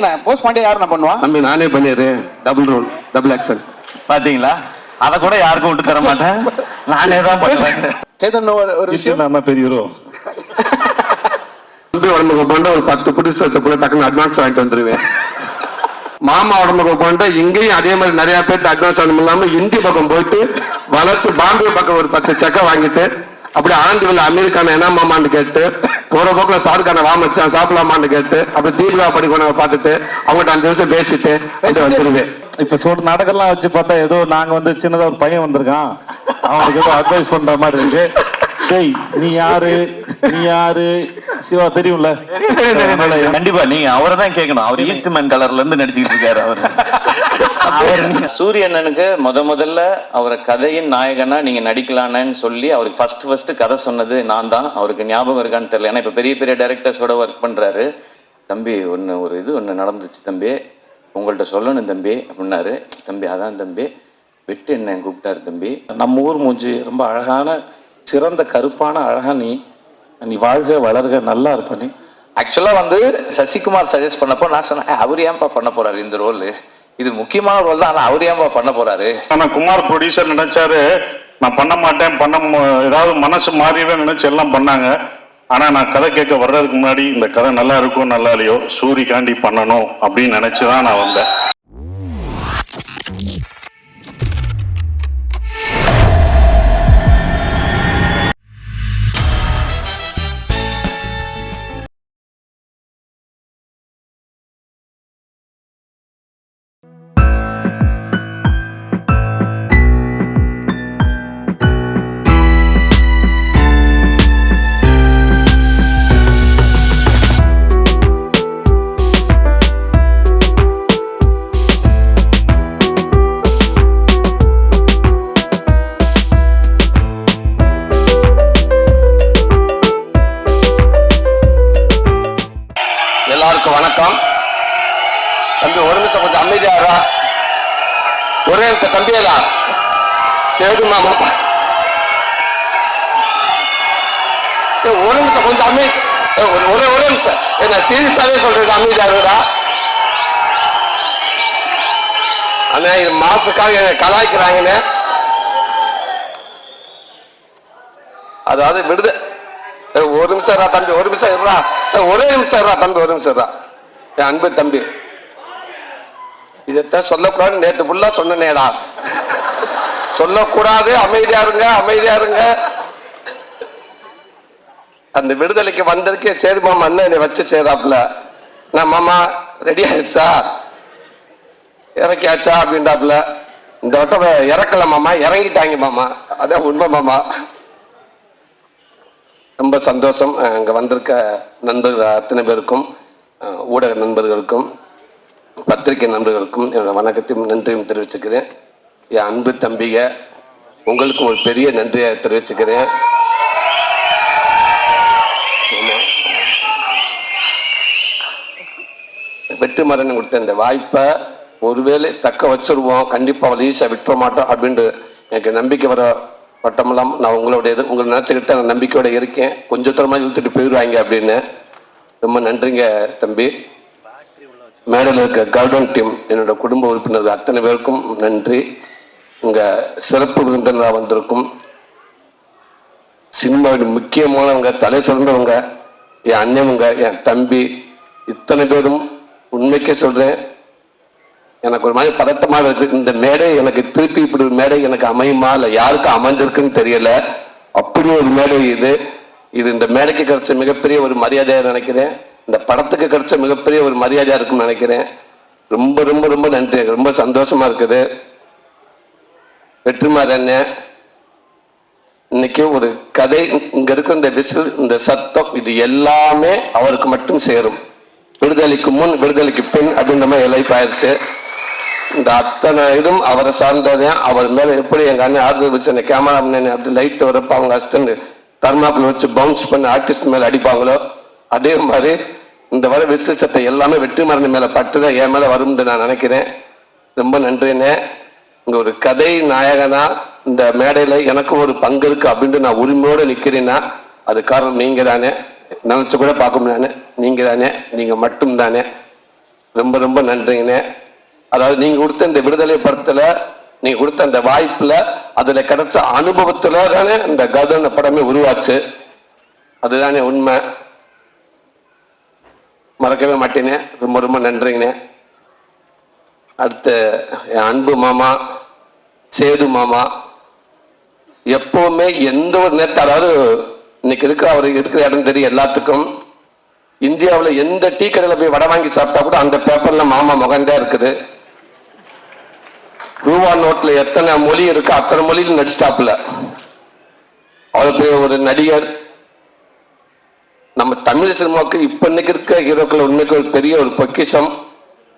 Post பண்ணி யாரு நான் பண்ணுவான் தம்பி நானே பண்ணிடுறேன். டபுள் ரோல் டபுள் ஆக்சன் பாத்தீங்களா? அத கூட யாருக்கும் விட்டு தர மாட்டேன், நானே தான் பண்ணுவேன். சேதன் ஒரு விஷயம் நான் பெரியரோ தம்பி உடம்புக்கு போன்ற ஒரு 10 புடிசத்தை கூட டக்குன்னு அட்வான்ஸ் வாங்கிட்டு வந்துருவேன். மாமா உடம்புக்கு போன்ற இங்கேயும் அதே மாதிரி நிறைய பேருக்கு அட்வான்ஸ் வாங்கணும் இல்லாம இந்தி பக்கம் போயிட்டு வளர்ச்சி பாம்பே பக்கம் ஒரு 10 செக்கை வாங்கிட்டு அப்படி ஆண்டிவில் அமெரிக்கான என்ன மாமான்னு கேட்டு போற போக்குல சாருக்கான வாமச்சான் சாப்பிடலாமான்னு கேட்டு அப்படி தீபிகா படிக்கணும் பார்த்துட்டு அவங்ககிட்ட 5 நிமிஷம் பேசிட்டு வந்துருவேன். இப்ப சொல்ற நாடகம்லாம் வச்சு பார்த்தா ஏதோ நாங்க வந்து சின்னதா ஒரு பையன் வந்திருக்கான், அவனுக்கு ஏதோ அட்வைஸ் பண்ற மாதிரி இருக்கு. டேய் நீ யாரு சிவா தெரியும்ல? கண்டிப்பா நீங்க அவரை தான் கேட்கணும். அவர் ஈஸ்ட்மேன் கலர்ல இருந்து நடிச்சுக்கிட்டு இருக்காரு. அவர் சூரியண்ணனுக்கு முதல்ல அவரை கதையின் நாயகனா நீங்க நடிக்கலான்னு சொல்லி அவருக்கு ஃபர்ஸ்ட் கதை சொன்னது நான் தான். அவருக்கு ஞாபகம் இருக்கான்னு தெரியல, ஏன்னா இப்ப பெரிய டைரக்டர்ஸோட ஒர்க் பண்றாரு. தம்பி ஒன்று நடந்துச்சு தம்பி, உங்கள்கிட்ட சொல்லணும் தம்பி அப்படின்னாரு. தம்பி அதான் தம்பி வெட்டு என்ன கூப்பிட்டாரு. தம்பி நம்ம ஊர் மூஞ்சி ரொம்ப அழகான சிறந்த கருப்பான அழகா நீ வாழ்க வளர்க நல்லா இருப்ப. நீ ஆக்சுவலா வந்து சசிகுமார் சஜஸ்ட் பண்ணப்போ நான் சொன்னேன், அவர் ஏன்பா பண்ண போறாரு இந்த ரோல், இது முக்கியமான ரோல் தான், ஆனா அவர் ஏன்பா பண்ண போறாரு. ஆனா குமார் ப்ரொடியூசர் நினைச்சாரு நான் பண்ண மாட்டேன், ஏதாவது மனசு மாறிவே நினைச்சு எல்லாம் பண்ணாங்க. ஆனா நான் கதை கேட்க வர்றதுக்கு முன்னாடி இந்த கதை நல்லா இருக்கும் நல்லா இல்லையோ சூரிகாண்டி பண்ணணும் அப்படின்னு நினைச்சுதான் நான் வந்தேன். எல்லாருக்கும் வணக்கம். தம்பி ஒரு நிமிஷம் கொஞ்சம் அமைதியாரா, ஒரே நிமிஷம் தம்பியலா சேது மாமா ஒரு நிமிஷம் கொஞ்சம் ஒரே நிமிஷம் என்ன சீரியஸாவே சொல்றது, அமைதியாருடா. ஆனா இது மாசுக்காக கலாய்க்கிறாங்கன்னு. அதாவது விடுத ஒரு நிமிஷம் தம்பி, ஒரு நிமிஷம் இருறா, ஒரே நிமிஷம் இருறா தம்பி, ஒரு நிமிஷம் இருறா. என் அன்பு தம்பி, இதத்தான் சொல்லக்கூடாது நேற்று ஃபுல்லா சொன்னேடா, சொல்லக்கூடாது, அமைதியா இருங்க. அந்த விடுதலைக்கு வந்திருக்கே சேது மாமா அண்ணன் என்னை வச்சு சேதாப்புல, நான் மாமா ரெடி ஆயிடுச்சா இறக்கியாச்சா அப்படின்றாப்புல. இந்த வட்டம் இறக்கல மாமா, இறங்கிட்டாங்க மாமா, அதான் உண்மை மாமா. ரொம்ப சந்தோஷம். அங்கே வந்திருக்க நண்பர்கள் அத்தனை பேருக்கும், ஊடக நண்பர்களுக்கும், பத்திரிகை நண்பர்களுக்கும் என்னோட வணக்கத்தையும் நன்றியும் தெரிவிச்சுக்கிறேன். என் அன்பு தம்பிக உங்களுக்கும் ஒரு பெரிய நன்றியை தெரிவிச்சுக்கிறேன். வெற்றிமாறன் கொடுத்த இந்த வாய்ப்பை ஒருவேளை தக்க வச்சிருவோம், கண்டிப்பாக அவள் ஈஸியாக விட்டுற மாட்டோம் அப்படின்ட்டு எனக்கு நம்பிக்கை வர பட்டமெல்லாம் நான் உங்களை நினச்சிக்கிட்டு நான் நம்பிக்கையோட இருக்கேன். கொஞ்சம் தூரமாக இழுத்துட்டு போயிடுவாங்க அப்படின்னு. ரொம்ப நன்றிங்க தம்பி. மேடையில் இருக்க கார்டன் டீம், என்னோட குடும்ப உறுப்பினர்கள் அத்தனை பேருக்கும் நன்றி. உங்கள் சிறப்பு விருந்தினராக வந்திருக்கும் சினிமாவின் முக்கியமானவங்க, தலை சிறந்தவங்க, என் அண்ணனுங்க, என் தம்பி, இத்தனை பேரும் உண்மைக்கே சொல்கிறேன், எனக்கு ஒரு மாதிரி பதட்டமாக இருக்கு. இந்த மேடை எனக்கு திருப்பி இப்படி ஒரு மேடை எனக்கு அமையுமா இல்லை யாருக்கு அமைஞ்சிருக்குன்னு தெரியல. அப்படி ஒரு மேடை இது இந்த மேடைக்கு கிடைச்ச மிகப்பெரிய ஒரு மரியாதையா நினைக்கிறேன். இந்த படத்துக்கு கிடைச்ச மிகப்பெரிய ஒரு மரியாதையா இருக்குன்னு நினைக்கிறேன். ரொம்ப ரொம்ப ரொம்ப நன்றி, ரொம்ப சந்தோஷமா இருக்குது. வெற்றிமாறன் இன்னைக்கு ஒரு கதை, இங்க இருக்க இந்த விசில், இந்த சத்தம், இது எல்லாமே அவருக்கு மட்டும் சேரும். விடுதலைக்கு முன் விடுதலைக்கு பின் அப்படின்ற மாதிரி லைஃப் ஆயிடுச்சு. இந்த அத்தனை இதுவும் அவரை சார்ந்ததான். அவர் மேல எப்படி எங்க அண்ணன் ஆர்டர் வச்சு அந்த கேமரா அப்படி லைட் வரப்ப அவங்க அசிஸ்டன்ட் தர்மாக்குள்ள வச்சு பவுன்ஸ் பண்ணி ஆர்டிஸ்ட் மேல அடிப்பாங்களோ அதே மாதிரி இந்த வர விசில் சட்டை எல்லாமே வெற்றிமாறன் மேல பட்டுதான் என் மேல வரும்னு நான் நினைக்கிறேன். ரொம்ப நன்றிண்ணே. இங்க ஒரு கதை நாயகனா இந்த மேடையில எனக்கு ஒரு பங்கு இருக்கு அப்படின்ட்டு நான் உரிமையோடு நிக்கிறேன்னா அது காரணம் நீங்க தானே. நினைச்சு கூட பார்க்க முடியாது, நீங்க தானே, நீங்க மட்டும் தானே. ரொம்ப ரொம்ப நன்றிங்கண்ணே. அதாவது நீங்க கொடுத்த இந்த விடுதலை படத்துல, நீங்க கொடுத்த அந்த வாய்ப்புல, அதுல கிடைச்ச அனுபவத்துல தானே இந்த கதன படமே உருவாச்சு. அதுதானே உண்மை. மறக்கவே மாட்டேனே. ரொம்ப ரொம்ப நன்றிங்கண்ணே. அடுத்து என் அன்பு மாமா சேது மாமா, எப்பவுமே எந்த ஒரு நேரத்தில், அதாவது இன்னைக்கு இருக்கிற அவர் இருக்கிற இடம் தெரியும் எல்லாத்துக்கும். இந்தியாவில் எந்த டீ கடையில் போய் வடை வாங்கி சாப்பிட்டா கூட அந்த பேப்பர்ல மாமா முகந்தே இருக்குது. ரூபா நோட்ல எத்தனை மொழி இருக்கு அத்தனை மொழியில் நடிச்சாப்புல. அவருக்கு ஒரு நடிகர். நம்ம தமிழ் சினிமாவுக்கு இப்ப இன்னைக்கு இருக்க ஹீரோக்கள் உண்மைக்கு ஒரு பெரிய ஒரு பொக்கிஷம்.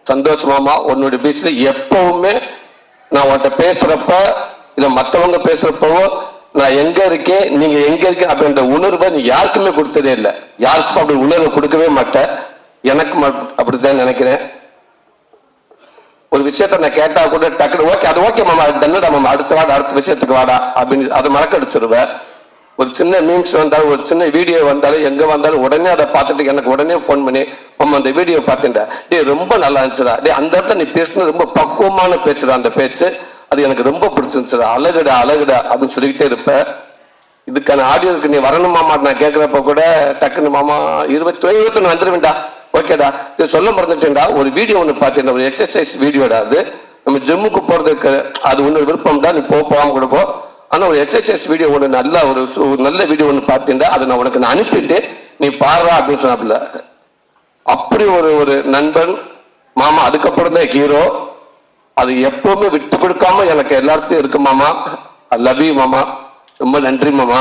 சந்தோஷ் மாமா, உன்னுடைய பேசுல எப்பவுமே நான் உன்கிட்ட பேசுறப்ப இல்ல மற்றவங்க பேசுறப்பவோ நான் எங்க இருக்கேன் நீங்க எங்க இருக்கேன் அப்படின்ற உணர்வை நீ யாருக்குமே கொடுத்ததே இல்லை. யாருக்கும் அப்படி உணர்வை கொடுக்கவே மாட்டேன். எனக்கு அப்படித்தான் நினைக்கிறேன். ஒரு விஷயத்த நான் கேட்டா கூட டக்குனு ஓகே, அது ஓகே மாமா, அது தன்னடா மாமா, அடுத்த வாடா, அடுத்த விஷயத்துக்கு வாடா அப்படின்னு அதை மறக்கடிச்சிருவேன். ஒரு சின்ன மீம்ஸ் வந்தாலும், ஒரு சின்ன வீடியோ வந்தாலும், எங்க வந்தாலும் உடனே அதை பார்த்துட்டு எனக்கு உடனே போன் பண்ணி, மாமா அந்த வீடியோ பார்த்துட்டா, டே ரொம்ப நல்லா இருந்துச்சுடா, டே அந்த இடத்துல நீ பேசுனது ரொம்ப பக்குவமான பேச்சுடா, அந்த பேச்சு அது எனக்கு ரொம்ப பிடிச்சிருந்துச்சுடா, அழகுடா அழகுடா அப்படின்னு சொல்லிக்கிட்டே இருப்பேன். இதுக்கான ஆடியோக்கு நீ வரணும் மாமா நான் கேட்குறப்ப கூட டக்குன்னு மாமா 21 வந்துருவேன்டா, ஓகேடா, இது சொல்ல மறந்துட்டேன்டா, ஒரு வீடியோ ஒன்று பார்த்தேன், ஒரு எக்ஸசைஸ் வீடியோடா, அது நம்ம ஜிம்முக்கு போறதுக்கு, அது ஒன்று விருப்பம் தான், நீ போகாம கூட போ, ஆனா ஒரு எக்ஸசைஸ் வீடியோ ஒன்று நல்ல ஒரு நல்ல வீடியோ ஒன்று பார்த்தீங்கன்னா அதை நான் உனக்கு நான் அனுப்பிட்டு நீ பாடுறா அப்படின்னு சொன்னாப்புல. அப்படி ஒரு நண்பன் மாமா. அதுக்கப்புறம் தான் ஹீரோ. அது எப்பவுமே விட்டு கொடுக்காம எனக்கு எல்லாத்தையும் இருக்கு மாமா. ஐ லவ் யூ மாமா. ரொம்ப நன்றி மாமா.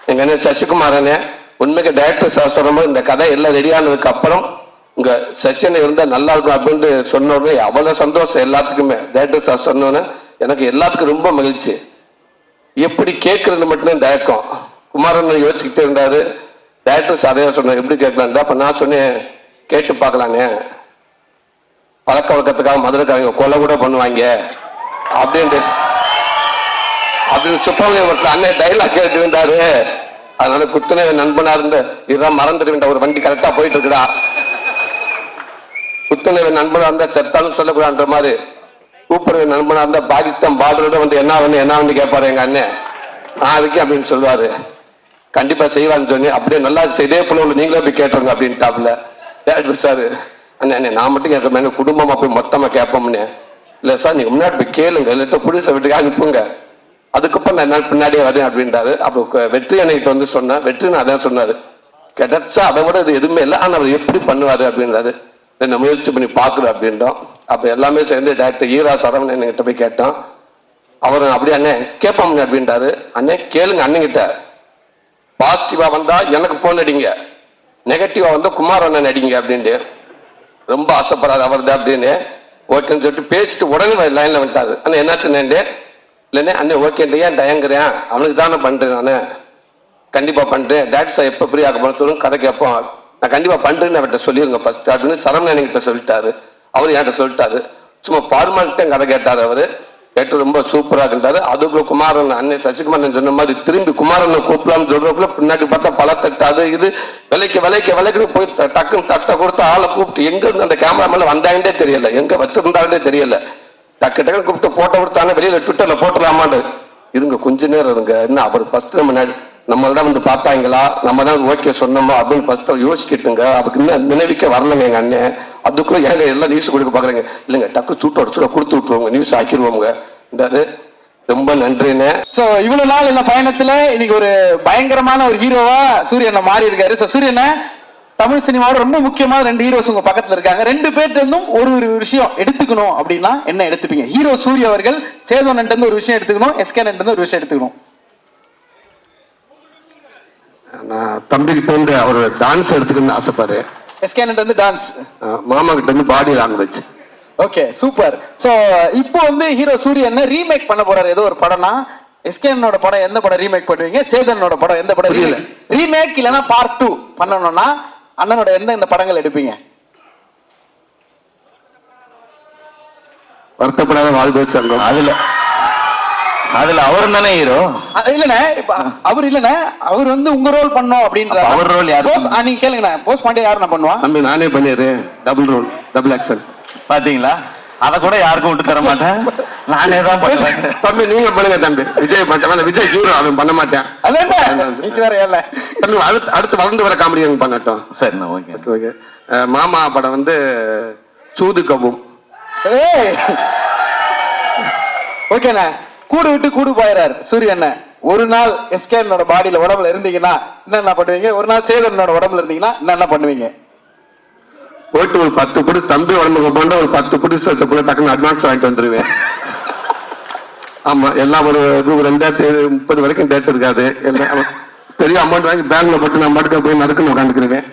எங்க அண்ணன் சசிகுமாரனே, உண்மைக்கு டைரக்டர் சார் சொல்லும்போது இந்த கதை எல்லாம் ரெடியானதுக்கு அப்புறம் உங்க செஷன் இருந்தா நல்லா இருக்கும் அப்படின்னு சொன்னோடனே அவ்வளவு சந்தோஷம் எல்லாத்துக்குமே. டைரக்டர் சார் சொன்னோன்னே எனக்கு எல்லாத்துக்கும் ரொம்ப மகிழ்ச்சி. எப்படி கேட்கறது மட்டும்தான் தயக்கம். குமாரன் யோசிச்சுக்கிட்டே இருந்தாரு. டைரக்டர் சார் அதையா சொன்னார், எப்படி கேட்கலான். அப்ப நான் சொன்னேன், கேட்டு பார்க்கலானே, பழக்க வழக்கத்துக்காக மதுரைக்காரங்க கொலை கூட பண்ணுவாங்க அப்படின்னு சுப்பவங்க அண்ணன் டைலாக் கேட்டு இருந்தாரு. அதனால குத்துன நண்பனா இருந்து இதுதான் மறந்துட்டு ஒரு வண்டி கரெக்டா போயிட்டு இருக்குடா, குத்துனவை நண்பனா இருந்தா செத்தாலும் சொல்லக்கூடாதுன்ற மாதிரி, கூப்பிடுற நண்பனா இருந்தா பாகிஸ்தான் பார்டரோட வந்து என்ன கேட்பாரு எங்க அண்ணன், நான் இருக்கேன் அப்படின்னு சொல்லுவாரு. கண்டிப்பா செய்வான்னு சொன்னி அப்படியே நல்லா இதே போல நீங்களே போய் கேட்டுருங்க அப்படின்ட்டாப்புல. டேரக்டர் சார், அண்ணன் நான் மட்டும் கேட்க குடும்பமா போய் மொத்தமா கேட்போம்னு. இல்ல சார் நீங்க முன்னாடி போய் கேளுங்க, இல்லை புடிச வீட்டுக்கு அனுப்புங்க, அதுக்கப்புறம் நான் என்ன பின்னாடியே வரேன் அப்படின்றாரு. அப்போ வெற்றி என்கிட்ட வந்து சொன்னேன். வெற்றி நான் அதான் சொன்னாரு, கிடைச்சா அதை விட இது எதுவுமே இல்லை, ஆனா அவர் எப்படி பண்ணுவாரு அப்படின்றாரு. என்ன முயற்சி பண்ணி பாக்குறேன் அப்படின்றோம். அப்ப எல்லாமே சேர்ந்து டைரக்டர் ஈரா சரவணன் கிட்ட போய் கேட்டோம். அவரு அப்படியே அண்ணே கேட்போம் அப்படின்றாரு. அண்ணே கேளுங்க, அண்ணங்கிட்ட பாசிட்டிவா வந்தா எனக்கு போன் அடிங்க, நெகட்டிவா வந்தா குமார் அண்ணன் அடிங்க அப்படின்ட்டு. ரொம்ப ஆசைப்படாது அவர்தான் அப்படின்னு ஓகேன்னு சொல்லிட்டு பேசிட்டு உடனே லைன்ல வந்துட்டாரு. அண்ணா என்னாச்சுன்னு இல்லைண்ணே, அண்ணே ஓகே ஏன் தயங்குறேன், அவனுக்கு தானே பண்றேன், நானு கண்டிப்பா பண்றேன், டேரக்டர் சார் எப்ப ஃப்ரீ ஆக சொல்லுங்க, கதை கேட்போம், நான் கண்டிப்பா பண்றேன்னு அவர்கிட்ட சொல்லிருங்க ஃபர்ஸ்ட் அப்படின்னு சரவணன் கிட்ட சொல்லிட்டாரு. அவரு என்கிட்ட சொல்லிட்டாரு. சும்மா ஃபார்மாலிட்டே கதை கேட்டாரு. அவரு கேட்டு ரொம்ப சூப்பரா இருந்தாரு. அதுக்குள்ள குமாரன் அண்ணன் சசிகுமாரன் சொன்ன மாதிரி திரும்பி குமாரனை கூப்பிடலாம்னு சொல்றதுக்குள்ள பின்னாடி பார்த்தா பல தட்டு அது இது விலைக்கு போய் டக்குன்னு தட்டை கொடுத்து ஆளை கூப்பிட்டு எங்க இருந்து அந்த கேமராமேல வந்தாங்கன்னே தெரியல, எங்க வச்சிருந்தாங்கன்னே தெரியல. டக்குன்னு கூப்பிட்டு போட்டோ கொடுத்தாங்க, வெளியில ட்விட்டர்ல போட்டலாமான்னு. இருங்க கொஞ்ச நேரம் இருங்க, என்ன அவர் ஃபர்ஸ்ட் நம்மள்தான் வந்து பார்த்தாங்களா, நம்ம தான் ஓகே சொன்னோமா அப்படின்னு ஃபர்ஸ்ட் யோசிக்கிட்டுங்க. அதுக்கு இன்னும் நினைவுக்கே வரலங்க எங்க அண்ணன். அதுக்குள்ள ஏங்க எல்லாம் நியூஸ் கொடுக்க பாக்குறேங்க, இல்லைங்க டக்கு சூட்டோட கொடுத்து விட்டுருவோங்க, நியூஸ் ஆக்கிடுவோங்க. ரொம்ப நன்றிண்ணே. சோ இவ்வளவு நாள் இந்த பயணத்துல இன்னைக்கு ஒரு பயங்கரமான ஒரு ஹீரோவா சூரியனை மாறி இருக்காரு. சோ சூரியனை தமிழ் சினிமாவோட ரொம்ப முக்கியமான 2 ஹீரோஸ் உங்க பக்கத்துல இருக்காங்க. 2 பேர்ட்ட இருந்தும் ஒரு விஷயம் எடுத்துக்கணும் அப்படின்னா என்ன எடுத்துப்பீங்க? ஹீரோ சூரிய அவர்கள் சேதோன் இருந்து ஒரு விஷயம் எடுத்துக்கணும், எஸ்கே இருந்து ஒரு விஷயம் எடுத்துக்கணும். நான் தம்பிக்கு தோன்று அவர் டான்ஸ் எடுத்துக்கணும்னு ஆசைப்பாரு. எஸ்கே இருந்து டான்ஸ், மாமா கிட்ட இருந்து body language. Okay super. So இப்போ வந்து ஹீரோ சூரியன் ரீமேக் பண்ண போறாரு ஏதோ ஒரு படம்னா, எஸ்கேனோட படம் எந்த படம் ரீமேக் பண்ணுவீங்க? சேதனோட படம் எந்த படம் ரீமேக் இல்லனா பார்ட் 2 பண்ணனும்னா அண்ணனோட எந்த படங்கள் எடுப்பீங்க? வருத்தப்படாத வாழ்வு சங்கம். அதுல அவரும் தானே ஹீரோ. இல்லண்ணே இப்ப அவர் இல்லண்ணே, அவர் வந்து உங்க ரோல் பண்ணோம் அப்படின்ற. அப்ப அவர் role யாரு? நீங்க கேளுங்கண்ணே, போஸ்ட் பாண்டியா யாரு நான் பண்ணுவான்? தம்பி நானே பண்ணிடுறேன், டபுள் ரோல், டபுள் ஆக்ஷன். பாத்தீங்களா, அத கூட யாருக்கும் விட்டு தர மாட்டேன், நானே தான் பண்ணுவேன். தம்பி நீங்க பண்ணுங்க தம்பி. விஜய் பண்ண, விஜய் ஹீரோ, அவன் பண்ண மாட்டேன். நீங்க வேற ஏன்ல தம்பி அடுத்து வளர்ந்து வர காமெடி பண்ணட்டும். சரிண்ணா, ஓகே. ஓகே. மாமா படம் வந்து சூது கவும். ஓகேண்ணே, கூடு விட்டு கூடு போயிறாரு சூரியண்ண. ஒரு நாள் எஸ்கேனோட பாடியில உடம்புல இருந்தீங்கன்னா என்ன பண்ணுவீங்க? ஒரு நாள் சேதனோட உடம்புல இருந்தீங்கன்னா என்ன பண்ணுவீங்க? போயிட்டு ஒரு 10 புடி தம்பி உடம்புக்கு போன ஒரு 10 புடி சேர்த்து டக்குன்னு அட்வான்ஸ் வாங்கிட்டு வந்துருவேன். ஆமா, எல்லாம் ஒரு 2030 வரைக்கும் டேட் இருக்காது. பெரிய அமௌண்ட் வாங்கி பேங்க்ல போட்டு நான் மட்டும் போய் நறுக்குன்னு உட்காந்துக்கிருவேன்.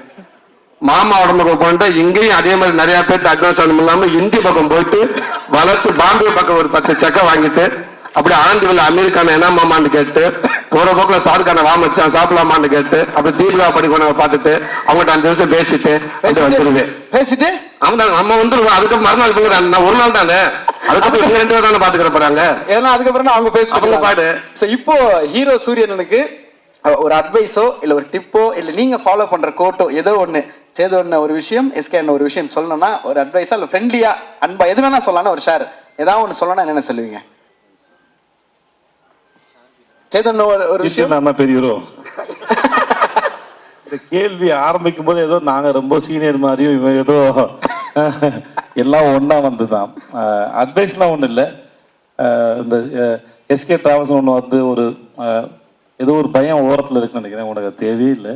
மாமா உடம்புக்கு போயிட்டு இங்கேயும் அதே மாதிரி நிறைய பேர்ட்டு அட்வான்ஸ் ஆகணும் இல்லாம இந்தி பக்கம் போயிட்டு வளர்ச்சி பாம்பே பக்கம் ஒரு 10 செக்கை வாங்கிட்டு அப்படி ஆண்டிவில் அமெரிக்கான என்ன மாமான்னு கேட்டு போற போக்குல சாருக்கான வா மச்சான் சாப்பிடலாமான்னு கேட்டு அப்படி தீபிகா படிக்கணும் பார்த்துட்டு அவங்ககிட்ட 5 நிமிஷம் பேசிட்டு வந்துருவேன். பேசிட்டு நம்ம வந்துருவோம். அதுக்கு மறுநாள் நான் ஒரு நாள் தானே, அதுக்கப்புறம் இவங்க 2 பேர் தானே பாத்துக்கிற போறாங்க. ஏன்னா அதுக்கப்புறம் அவங்க பேசுவாங்க பாடு. இப்போ ஹீரோ சூரியனுக்கு ஒரு அட்வைஸோ இல்ல ஒரு டிப்போ இல்ல நீங்க ஃபாலோ பண்ற கோட்டோ ஏதோ ஒண்ணு சேதோன்ன ஒரு விஷயம், எஸ்கேன ஒரு விஷயம் சொல்லணும்னா ஒரு அட்வைஸா இல்ல ஃப்ரெண்ட்லியா அன்பா எது வேணா சொல்லலாம், ஒரு ஷேர் ஏதாவது ஒண்ணு சொல்லணும்னா என்ன சொல்லுவீங்க? சேதோன்ன ஒரு விஷயம் நான் பெரிய ஹீரோ. இந்த கேள்வி ஆரம்பிக்கும் போது ஏதோ நாங்க ரொம்ப சீனியர் மாதிரியும் இவன் ஏதோ எல்லாம் ஒன்னா வந்துதான். அட்வைஸ்லாம் ஒன்றும் இல்லை. இந்த எஸ்கே டிராவல்ஸ் ஒன்று வந்து ஒரு ஏதோ ஒரு பையன் ஓரத்தில் இருக்குன்னு நினைக்கிறேன், உனக்கு தேவையே இல்லை.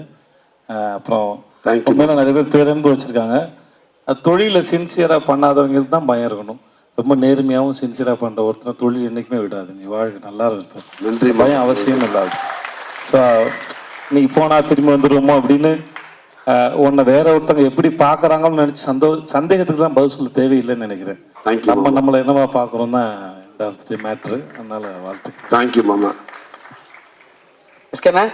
அப்புறம் உண்மையில நிறைய பேர் பேரன்பு வச்சுருக்காங்க. தொழிலில் சின்சியராக பண்ணாதவங்களுக்கு தான் பயம் இருக்கணும். ரொம்ப நேர்மையாகவும் சின்சியராக பண்ணுற ஒருத்தர் தொழில் என்றைக்குமே விடாது. நீ வாழ்க்கை நல்லா இருப்பேன், நன்றி, பயம் அவசியம் இல்லாது. ஸோ நீ போனால் திரும்பி வந்துடுவோமோ அப்படின்னு உன்னை வேற ஒருத்தவங்க எப்படி பார்க்குறாங்கன்னு நினச்சி சந்தேகத்துக்கு தான் பதில் சொல்ல தேவையில்லைன்னு நினைக்கிறேன். நம்மளை என்னவா பார்க்குறோம் தான் இந்த மேட்ரு. அதனால வாழ்த்து. தேங்க்யூ மாமா. எஸ்கேண்ணா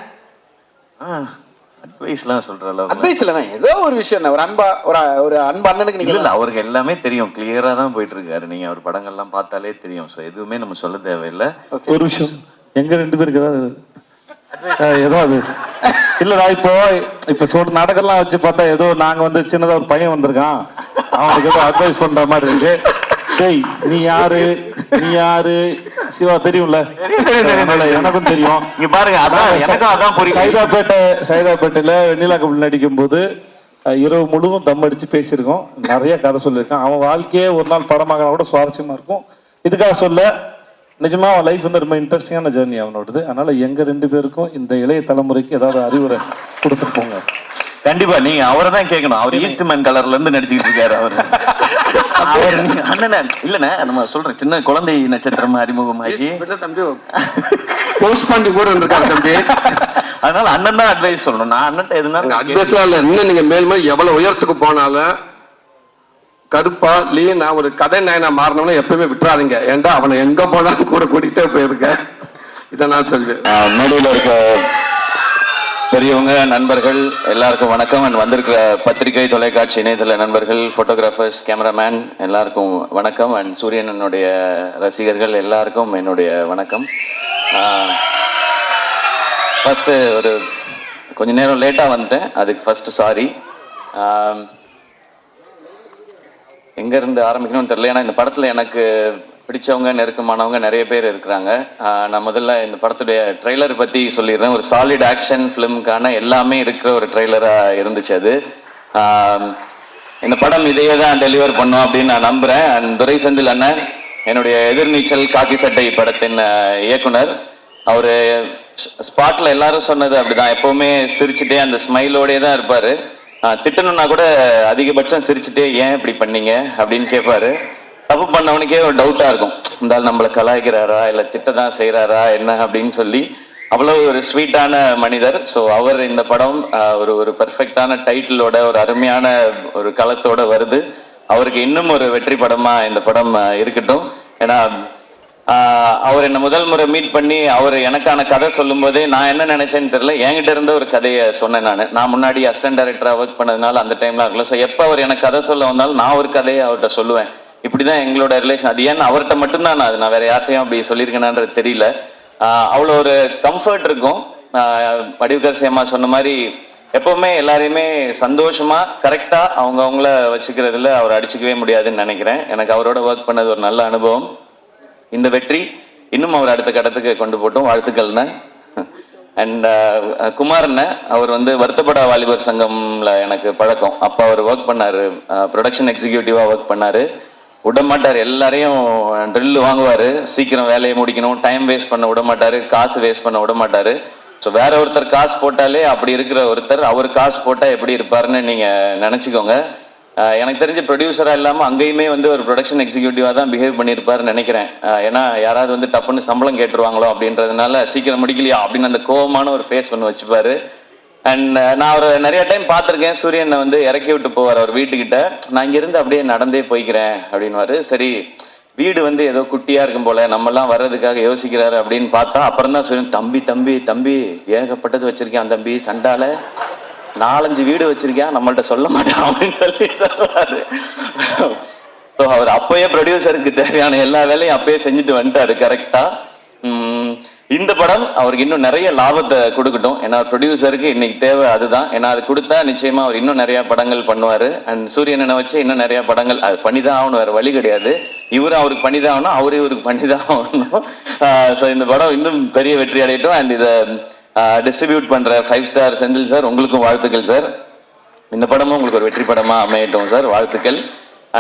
அட்வைஸ்லாம் சொல்ற அளவுக்கு அட்வைஸ் இல்லைண்ணா, ஏதோ ஒரு விஷயம் ஒரு அன்பா ஒரு அன்பு அண்ணனுக்கு நீங்க இல்ல, அவருக்கு எல்லாமே தெரியும், கிளியரா தான் போயிட்டு இருக்காரு. நீங்க அவர் படங்கள்லாம் பார்த்தாலே தெரியும். ஸோ எதுவுமே நம்ம சொல்ல தேவையில்லை. ஒரு விஷயம், எங்க 2 பேருக்கு ஏதாவது ஏதோ அது இல்லடா. இப்போ சொல்ற நாடகம்லாம் வச்சு பார்த்தா ஏதோ நாங்க வந்து சின்னதா ஒரு பையன் வந்திருக்கான், அவனுக்கு ஏதோ அட்வைஸ் பண்ற மாதிரி இருக்கு. டேய் நீ யாரு சிவா தெரியும்ல, எனக்கும் தெரியும். இங்க பாருங்க, அதான் எனக்கும் அதான் புரியும். சைதாப்பேட்டையில வெண்ணிலா கபில் நடிக்கும் போது இரவு முழுவதும் தம் அடிச்சு பேசியிருக்கோம், நிறைய கதை சொல்லியிருக்கான். அவன் வாழ்க்கையே ஒரு நாள் படமாக கூட சுவாரஸ்யமா இருக்கும். இதுக்காக சொல்ல, நிஜமா அவன் லைஃப் வந்து ரொம்ப இன்ட்ரெஸ்டிங்கான ஜேர்னி அவனோடது. அதனால எங்க 2 பேருக்கும் இந்த இளைய தலைமுறைக்கு ஏதாவது அறிவுரை கொடுத்துட்டு போங்க. கண்டிப்பா நீங்க அவரை தான் கேட்கணும். அவர் ஈஸ்ட்மேன் கலர்ல இருந்து நடிச்சுக்கிட்டு இருக்காரு. அவர் நீங்க அண்ணன் இல்லண்ணே, நம்ம சொல்றேன் சின்ன குழந்தை நட்சத்திரம் அறிமுகமாகி தம்பி போஸ்ட் பண்ணி கூட இருக்காரு தம்பி. அதனால அண்ணன் தான் அட்வைஸ் சொல்லணும். நான் அண்ணன் எதுனாலும் அட்வைஸ்லாம் இல்லை. இன்னும் நீங்க மேலும் எவ்வளவு உயரத்துக்கு போனாலும் கருப்பா லீனா ஒரு கதை நாயனா மாறணும்னு எப்பவுமே விட்டுறாதீங்க. ஏன்டா அவனை எங்க போனாலும் கூட கூட்டிகிட்டே போயிருக்கேன். இதை நான் சொல்வேன். மேடையில் இருக்க பெரியவங்க, நண்பர்கள் எல்லாருக்கும் வணக்கம். அண்ட் வந்திருக்கிற பத்திரிகை, தொலைக்காட்சி, இணையதள நண்பர்கள், போட்டோகிராஃபர்ஸ், கேமராமேன் எல்லாருக்கும் வணக்கம். அண்ட் சூரியனனுடைய ரசிகர்கள் எல்லாருக்கும் என்னுடைய வணக்கம். ஃபர்ஸ்ட் ஒரு கொஞ்ச நேரம் லேட்டாக வந்துட்டேன், அதுக்கு ஃபர்ஸ்ட் சாரி. எங்கேருந்து ஆரம்பிக்கணும்னு தெரியல. ஏன்னா இந்த படத்தில் எனக்கு பிடிச்சவங்க, நெருக்கமானவங்க நிறைய பேர் இருக்கிறாங்க. நான் முதல்ல இந்த படத்துடைய ட்ரெய்லர் பற்றி சொல்லிடுறேன். ஒரு சாலிட் ஆக்ஷன் ஃபிலிமுக்கான எல்லாமே இருக்கிற ஒரு ட்ரெய்லராக இருந்துச்சு அது. இந்த படம் இதையே தான் டெலிவர் பண்ணோம் அப்படின்னு நான் நம்புகிறேன். அண்ட் துரை செந்தில் அண்ணன், என்னுடைய எதிர்நீச்சல் காக்கி சட்டை படத்தின் இயக்குனர், அவர் ஸ்பாட்டில் எல்லாரும் சொன்னது அப்படிதான், எப்போவுமே சிரிச்சுட்டே அந்த ஸ்மைலோடே தான் இருப்பார். திட்டணும்னா கூட அதிகபட்சம் சிரிச்சுட்டே ஏன் இப்படி பண்ணீங்க அப்படின்னு கேட்பாரு. தப்பு பண்ணவனுக்கே ஒரு டவுட்டாக இருக்கும், இருந்தாலும் நம்மளை கலாய்க்கிறாரா இல்லை திட்ட தான் செய்கிறாரா என்ன அப்படின்னு சொல்லி. அவ்வளோ ஒரு ஸ்வீட்டான மனிதர். ஸோ அவர் இந்த படம் ஒரு பெர்ஃபெக்டான டைட்டிலோட ஒரு அருமையான ஒரு களத்தோட வருது. அவருக்கு இன்னும் ஒரு வெற்றி படமாக இந்த படம் இருக்கட்டும். ஏன்னா அவர் என்னை முதல் முறை மீட் பண்ணி அவர் எனக்கான கதை சொல்லும் போதே நான் என்ன நினைச்சேன்னு தெரியல, என்கிட்ட இருந்த ஒரு கதையை சொன்னேன். நான் முன்னாடி அசிஸ்டன்ட் டைரக்டராக ஒர்க் பண்ணதுனால அந்த டைம்லாம் இருக்கல. ஸோ எப்போ அவர் எனக்கு கதை சொல்ல வந்தாலும் நான் ஒரு கதையை அவர்கிட்ட சொல்லுவேன். இப்படிதான் எங்களோட ரிலேஷன். அது ஏன்னு அவர்கிட்ட மட்டும்தான் நான் வேற யார்ட்டையும் அப்படி சொல்லியிருக்கேனான்றது தெரியல. அவ்வளோ ஒரு கம்ஃபர்ட் இருக்கும். வடிவுக்கரசி அம்மா சொன்ன மாதிரி எப்பவுமே எல்லாரையுமே சந்தோஷமா கரெக்டா அவங்கள வச்சுக்கிறதுல அவர் அடிச்சுக்கவே முடியாதுன்னு நினைக்கிறேன். எனக்கு அவரோட ஒர்க் பண்ணது ஒரு நல்ல அனுபவம். இந்த வெற்றி இன்னும் அவர் அடுத்த கட்டத்துக்கு கொண்டு போட்டோம். வாழ்த்துக்கள்ண்ணே. அண்ட் குமார்ண்ண அவர் வந்து வருத்தப்படா வாலிபர் சங்கம்ல எனக்கு பழக்கம். அப்போ அவர் ஒர்க் பண்ணாரு, ப்ரொடக்ஷன் எக்ஸிக்யூட்டிவா ஒர்க் பண்ணாரு. விட மாட்டார், எல்லாரையும் ட்ரில் வாங்குவாரு, சீக்கிரம் வேலையை முடிக்கணும், டைம் வேஸ்ட் பண்ண விட மாட்டாரு, காசு வேஸ்ட் பண்ண விட மாட்டாரு. ஸோ வேற ஒருத்தர் காசு போட்டாலே அப்படி இருக்கிற ஒருத்தர் அவர் காசு போட்டால் எப்படி இருப்பாருன்னு நீங்க நினைச்சுக்கோங்க. எனக்கு தெரிஞ்ச ப்ரொடியூசரா இல்லாமல் அங்கேயுமே வந்து ஒரு ப்ரொடக்ஷன் எக்ஸிக்யூட்டிவா தான் பிஹேவ் பண்ணியிருப்பாருன்னு நினைக்கிறேன். ஏன்னா யாராவது வந்து டப்புன்னு சம்பளம் கேட்டுருவாங்களோ அப்படின்றதுனால சீக்கிரம் முடிக்கலையா அப்படின்னு அந்த கோவமான ஒரு ஃபேஸ் ஒன்று வச்சுப்பாரு. அண்ட் நான் அவர் நிறைய டைம் பார்த்துருக்கேன். சூரியனை வந்து இறக்கி விட்டு போவார் அவர் வீட்டுக்கிட்ட. நான் இங்கிருந்து அப்படியே நடந்தே போய்க்கிறேன் அப்படின்வாரு. சரி, வீடு வந்து ஏதோ குட்டியா இருக்கும் போல, நம்மெல்லாம் வர்றதுக்காக யோசிக்கிறாரு அப்படின்னு பார்த்தா அப்புறம் தான் சூரியன், தம்பி தம்பி தம்பி ஏகப்பட்டது வச்சிருக்கேன் தம்பி, சண்டால 4-5 வீடு வச்சிருக்கேன், நம்மள்ட்ட சொல்ல மாட்டான் அப்படின்னு சொல்லி சொல்லுவாரு. ஸோ அவர் அப்பயே ப்ரொடியூசருக்கு தேவையான எல்லா வேலையும் அப்பயே செஞ்சுட்டு வந்துட்டாரு கரெக்டா. இந்த படம் அவருக்கு இன்னும் நிறைய லாபத்தை கொடுக்கட்டும். ஏன்னா ப்ரொடியூசருக்கு இன்னைக்கு தேவை அதுதான். ஏன்னா அது கொடுத்தா நிச்சயமா அவர் இன்னும் நிறைய படங்கள் பண்ணுவாரு. அண்ட் சூரியனை வச்சு இன்னும் நிறைய படங்கள் அது பண்ணிதான் ஆகணும், வேற வழி கிடையாது. இவரும் அவருக்கு பண்ணிதான் ஆகணும், அவரே இவருக்கு பண்ணிதான் ஆகணும். ஸோ இந்த படம் இன்னும் பெரிய வெற்றி அடையட்டும். அண்ட் இதை டிஸ்ட்ரிபியூட் பண்ற 5 ஸ்டார் செந்தில் சார், உங்களுக்கும் வாழ்த்துக்கள் சார். இந்த படமும் உங்களுக்கு ஒரு வெற்றி படமா அமையட்டும் சார், வாழ்த்துக்கள்.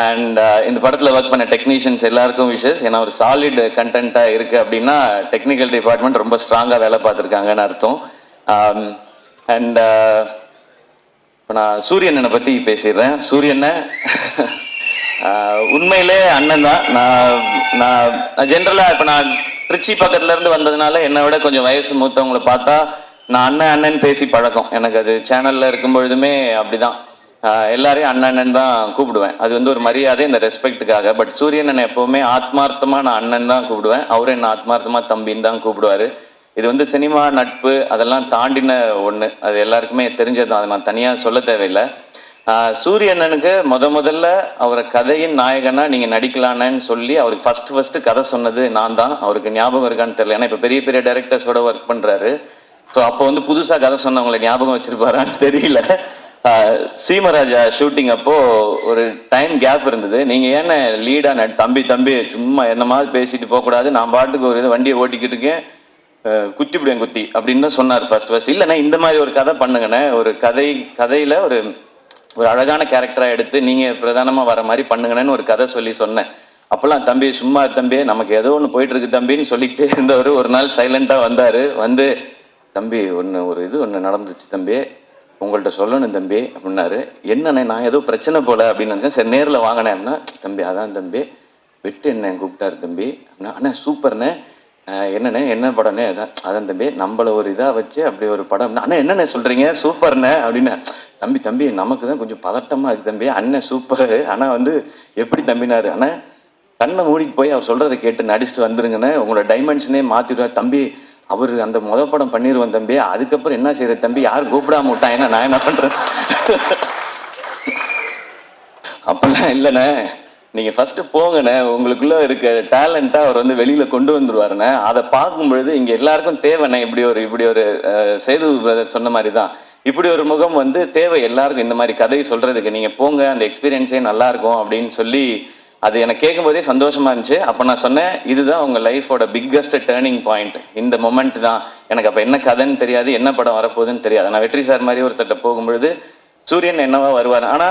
அண்ட் இந்த படத்தில் ஒர்க் பண்ண டெக்னீஷியன்ஸ் எல்லாருக்கும் விஷஸ். ஏன்னா ஒரு சாலிட் கண்டென்ட்டாக இருக்கு அப்படின்னா டெக்னிக்கல் டிபார்ட்மெண்ட் ரொம்ப ஸ்ட்ராங்காக வேலை பார்த்துருக்காங்கன்னு அர்த்தம். அண்ட் இப்போ நான் சூரியனை பற்றி பேசிடுறேன். சூரியனை உண்மையிலே அண்ணன் தான். நான் ஜென்ரலாக இப்போ நான் திருச்சி பக்கத்துல இருந்து வந்ததுனால என்னை விட கொஞ்சம் வயசு மூத்தவங்களை பார்த்தா நான் அண்ணன் பேசி பழக்கம். எனக்கு அது சேனல்ல இருக்கும் பொழுதுமே அப்படிதான். எல்லாரையும் அண்ணன் தான் கூப்பிடுவேன். அது வந்து ஒரு மரியாதை, இந்த ரெஸ்பெக்டுக்காக. பட் சூரியன் என்னை எப்பவுமே ஆத்மார்த்தமா நான் அண்ணன் தான் கூப்பிடுவேன். அவரும் என்ன ஆத்மார்த்தமா தம்பின்னு தான் கூப்பிடுவாரு. இது வந்து சினிமா நட்பு அதெல்லாம் தாண்டின ஒண்ணு. அது எல்லாருக்குமே தெரிஞ்சதுதான், அதை நான் தனியா சொல்ல தேவையில்லை. சூரியண்ணனுக்கு முதல்ல அவரை கதையின் நாயகனா நீங்க நடிக்கலான்னு சொல்லி அவருக்கு ஃபர்ஸ்ட் கதை சொன்னது நான் தான். அவருக்கு ஞாபகம் இருக்கான்னு தெரியல. ஏன்னா இப்ப பெரிய பெரிய டைரக்டர்ஸோட ஒர்க் பண்றாரு. ஸோ அப்போ வந்து புதுசா கதை சொன்னவங்களை ஞாபகம் வச்சிருப்பாரான்னு தெரியல. சீமராஜா ஷூட்டிங் அப்போ ஒரு டைம் கேப் இருந்தது. நீங்க ஏன்னா லீடா தம்பி சும்மா என்ன மாதிரி பேசிட்டு போக கூடாது, நான் பாட்டுக்கு ஒரு வண்டியை ஓட்டிக்கிட்டு இருக்கேன், குத்திவிடுவேன் குத்தி அப்படின்னு தான் சொன்னார் ஃபர்ஸ்ட். இல்லைண்ணா இந்த மாதிரி ஒரு கதை பண்ணுங்கண்ணே, ஒரு கதையில ஒரு அழகான கேரக்டரா எடுத்து நீங்க பிரதானமா வர மாதிரி பண்ணுங்கன்னு ஒரு கதை சொல்லி சொன்னேன். அப்பெல்லாம் தம்பி சும்மா தம்பி நமக்கு ஏதோ ஒன்று போயிட்டு இருக்கு தம்பின்னு சொல்லிக்கிட்டே இருந்தவர் ஒரு நாள் சைலண்டா வந்தாரு. வந்து தம்பி ஒன்று நடந்துச்சு தம்பி, உங்கள்கிட்ட சொல்லணும் தம்பி அப்படின்னாரு. என்னண்ணே நான் ஏதோ பிரச்சனை போல அப்படின்னு நினைச்சேன். சரி நேரில் வாங்கினேன் அப்படின்னா, தம்பி அதான் தம்பி வெட்டு என்ன கூப்பிட்டாரு தம்பி அப்படின்னா, அண்ணா சூப்பர்ண்ணே, என்னண்ணே என்ன படம்னே அதான் தம்பி நம்மள ஒரு இதாக வச்சு அப்படி ஒரு படம். அண்ணா என்னண்ணே சொல்றீங்க சூப்பர்ண்ணே அப்படின்னு. தம்பி நமக்கு தான் கொஞ்சம் பதட்டமா இருக்கு தம்பி, அண்ணன் சூப்பரு, ஆனால் வந்து எப்படி தம்பினாரு. ஆனால் கண்ணை மூடிக்கு போய் அவர் சொல்றதை கேட்டு நடிச்சுட்டு வந்துருங்கண்ணே, உங்களோட டைமென்ஷனே மாத்திடுவார் தம்பி. அவர் அந்த படம் பண்ணிடுவோம் தம்பி, அதுக்கப்புறம் என்ன செய்யறது தம்பி, யார் கூப்பிடாம விட்டான், என்ன நான் என்ன பண்றேன். அப்பெல்லாம் இல்லைண்ணே, நீங்க ஃபர்ஸ்ட் போங்கண்ணே, உங்களுக்குள்ள இருக்க டேலண்டா அவர் வந்து வெளியில கொண்டு வந்துருவாருண்ணே. அதை பார்க்கும் பொழுது இங்க எல்லாருக்கும் தேவைண்ணே. இப்படி ஒரு சேது சொன்ன மாதிரி தான், இப்படி ஒரு முகம் வந்து தேவை எல்லாருக்கும். இந்த மாதிரி கதை சொல்றதுக்கு நீங்க போங்க, அந்த எக்ஸ்பீரியன்ஸே நல்லா இருக்கும் அப்படின்னு சொல்லி அது எனக்கு கேட்கும் போதே சந்தோஷமா இருந்துச்சு. அப்ப நான் சொன்னேன், இதுதான் உங்க லைஃபோட பிக்கஸ்ட் டேர்னிங் பாயிண்ட், இந்த மொமெண்ட் தான். எனக்கு அப்ப என்ன கதைன்னு தெரியாது, என்ன படம் வரப்போகுதுன்னு தெரியாது. நான் வெற்றி சார் மாதிரி ஒருத்தட்ட போகும்பொழுது சூரியன் என்னவா வருவார். ஆனா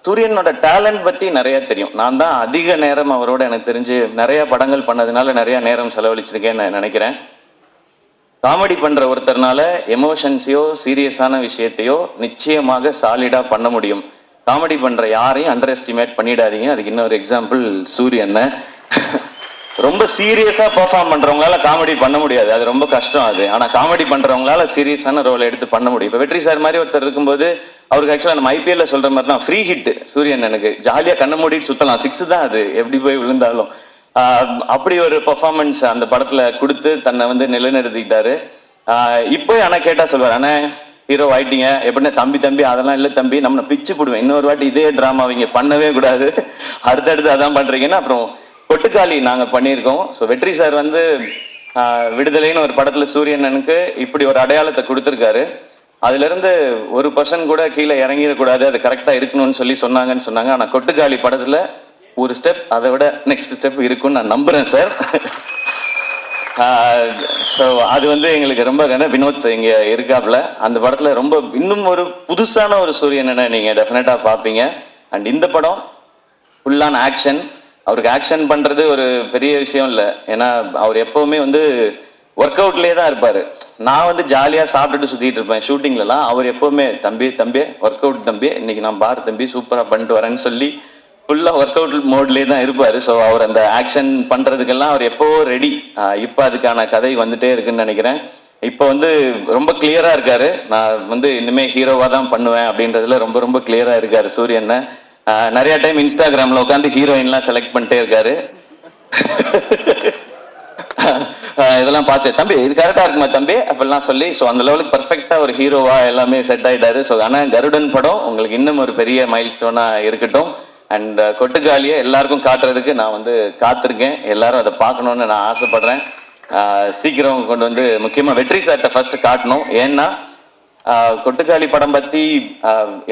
சூரியனோட டேலண்ட் பத்தி நிறைய தெரியும். நான் தான் அதிக நேரம் அவரோட எனக்கு தெரிஞ்சு நிறைய படங்கள் பண்ணதுனால நிறைய நேரம் செலவழிச்சிருக்கேன்னு நான் நினைக்கிறேன். காமெடி பண்ற ஒருத்தர்னால எமோஷன்ஸையோ சீரியஸான விஷயத்தையோ நிச்சயமாக சாலிடா பண்ண முடியும். காமெடி பண்ற யாரையும் அண்டர் எஸ்டிமேட் பண்ணிடாதீங்க. அதுக்கு இன்னொரு எக்ஸாம்பிள் சூரியன். ரொம்ப சீரியஸா பெர்ஃபார்ம் பண்றவங்களால காமெடி பண்ண முடியாது, அது ரொம்ப கஷ்டம் அது. ஆனா காமெடி பண்றவங்களால சீரியஸான ரோல் எடுத்து பண்ண முடியும். இப்ப வெற்றி சார் மாதிரி ஒருத்தர் இருக்கும்போது அவருக்கு ஆக்சுவலா நம்ம IPL சொல்ற மாதிரி தான் ஃப்ரீ ஹிட் சூரியன். எனக்கு ஜாலியா கண்ண மூடிட்டு சுத்தலாம், 6 தான் அது எப்படி போய் விழுந்தாலும். அப்படி ஒரு பெர்ஃபார்மன்ஸ் அந்த படத்துல கொடுத்து தன்னை வந்து நிலைநிறுத்திக்கிட்டாரு. இப்போ ஆனா கேட்டா சொல்வார், அண்ணே ஹீரோ ஆயிட்டீங்க எப்படின்னா தம்பி அதெல்லாம் இல்லை தம்பி நம்ம பிச்சு போடுவேன், இன்னொரு வாட்டி இதே ட்ராமா அவங்க பண்ணவே கூடாது, அடுத்தடுத்து அதான் பண்றீங்கன்னா. அப்புறம் கொட்டுக்காளி நாங்கள் பண்ணியிருக்கோம். ஸோ வெற்றி சார் வந்து விடுதலைன்னு ஒரு படத்துல சூரியனனுக்கு இப்படி ஒரு அடையாளத்தை கொடுத்துருக்காரு. அதுல இருந்து ஒரு பர்சன் கூட கீழே இறங்கிடக்கூடாது, அது கரெக்டா இருக்கணும்னு சொன்னாங்கன்னு சொன்னாங்க. ஆனா கொட்டுக்காளி படத்துல ஒரு ஸ்டெப் அதை விட நெக்ஸ்ட் ஸ்டெப் இருக்குன்னு நான் நம்புறேன் சார். ஸோ அது வந்து எங்களுக்கு ரொம்ப வினோத் இங்க இருக்காப்புல அந்த படத்துல ரொம்ப இன்னும் ஒரு புதுசான ஒரு சூரியனை நீங்க டெஃபினட்டா பார்ப்பீங்க. அண்ட் இந்த படம் ஃபுல்லான ஆக்ஷன். அவருக்கு ஆக்ஷன் பண்றது ஒரு பெரிய விஷயம் இல்லை, ஏன்னா அவர் எப்பவுமே வந்து ஒர்க் அவுட்லேயே தான் இருப்பாரு. நான் வந்து ஜாலியாக சாப்பிட்டுட்டு சுற்றிட்டு இருப்பேன் ஷூட்டிங்லலாம். அவர் எப்பவுமே தம்பி ஒர்க் அவுட் தம்பி, இன்னைக்கு நான் பார் தம்பி சூப்பராக பண்ணிட்டு வரேன்னு சொல்லி ஃபுல்லாக ஒர்க் அவுட் மோட்லேயே தான் இருப்பார். ஸோ அவர் அந்த ஆக்ஷன் பண்ணுறதுக்கெல்லாம் அவர் எப்போவோ ரெடி. இப்போ அதுக்கான கதை வந்துட்டே இருக்குன்னு நினைக்கிறேன். இப்போ வந்து ரொம்ப கிளியராக இருக்காரு. நான் வந்து இனிமேல் ஹீரோவாக தான் பண்ணுவேன் அப்படின்றதுல ரொம்ப ரொம்ப கிளியராக இருக்காரு சூரியன். நிறைய டைம் இன்ஸ்டாகிராமில் உட்காந்து ஹீரோயின்லாம் செலக்ட் பண்ணிட்டே இருக்காரு. இதெல்லாம் பார்த்து தம்பி இது கரெக்டாக இருக்குமா தம்பி அப்படிலாம் சொல்லி, ஸோ அந்த லெவலுக்கு பர்ஃபெக்டாக ஒரு ஹீரோவாக எல்லாமே செட் ஆகிட்டாரு. ஸோ ஆனால் கருடன் படம் உங்களுக்கு இன்னும் ஒரு பெரிய மைல் ஸ்டோனாக இருக்கட்டும். அண்ட் கொட்டுக்காலியை எல்லாருக்கும் காட்டுறதுக்கு நான் வந்து காத்திருக்கேன். எல்லாரும் அதை பார்க்கணுன்னு நான் ஆசைப்படுறேன். சீக்கிரம் கொண்டு வந்து முக்கியமாக வெற்றி சார்ட்ட ஃபர்ஸ்ட் காட்டணும். ஏன்னா கொட்டுக்காளி படம் பற்றி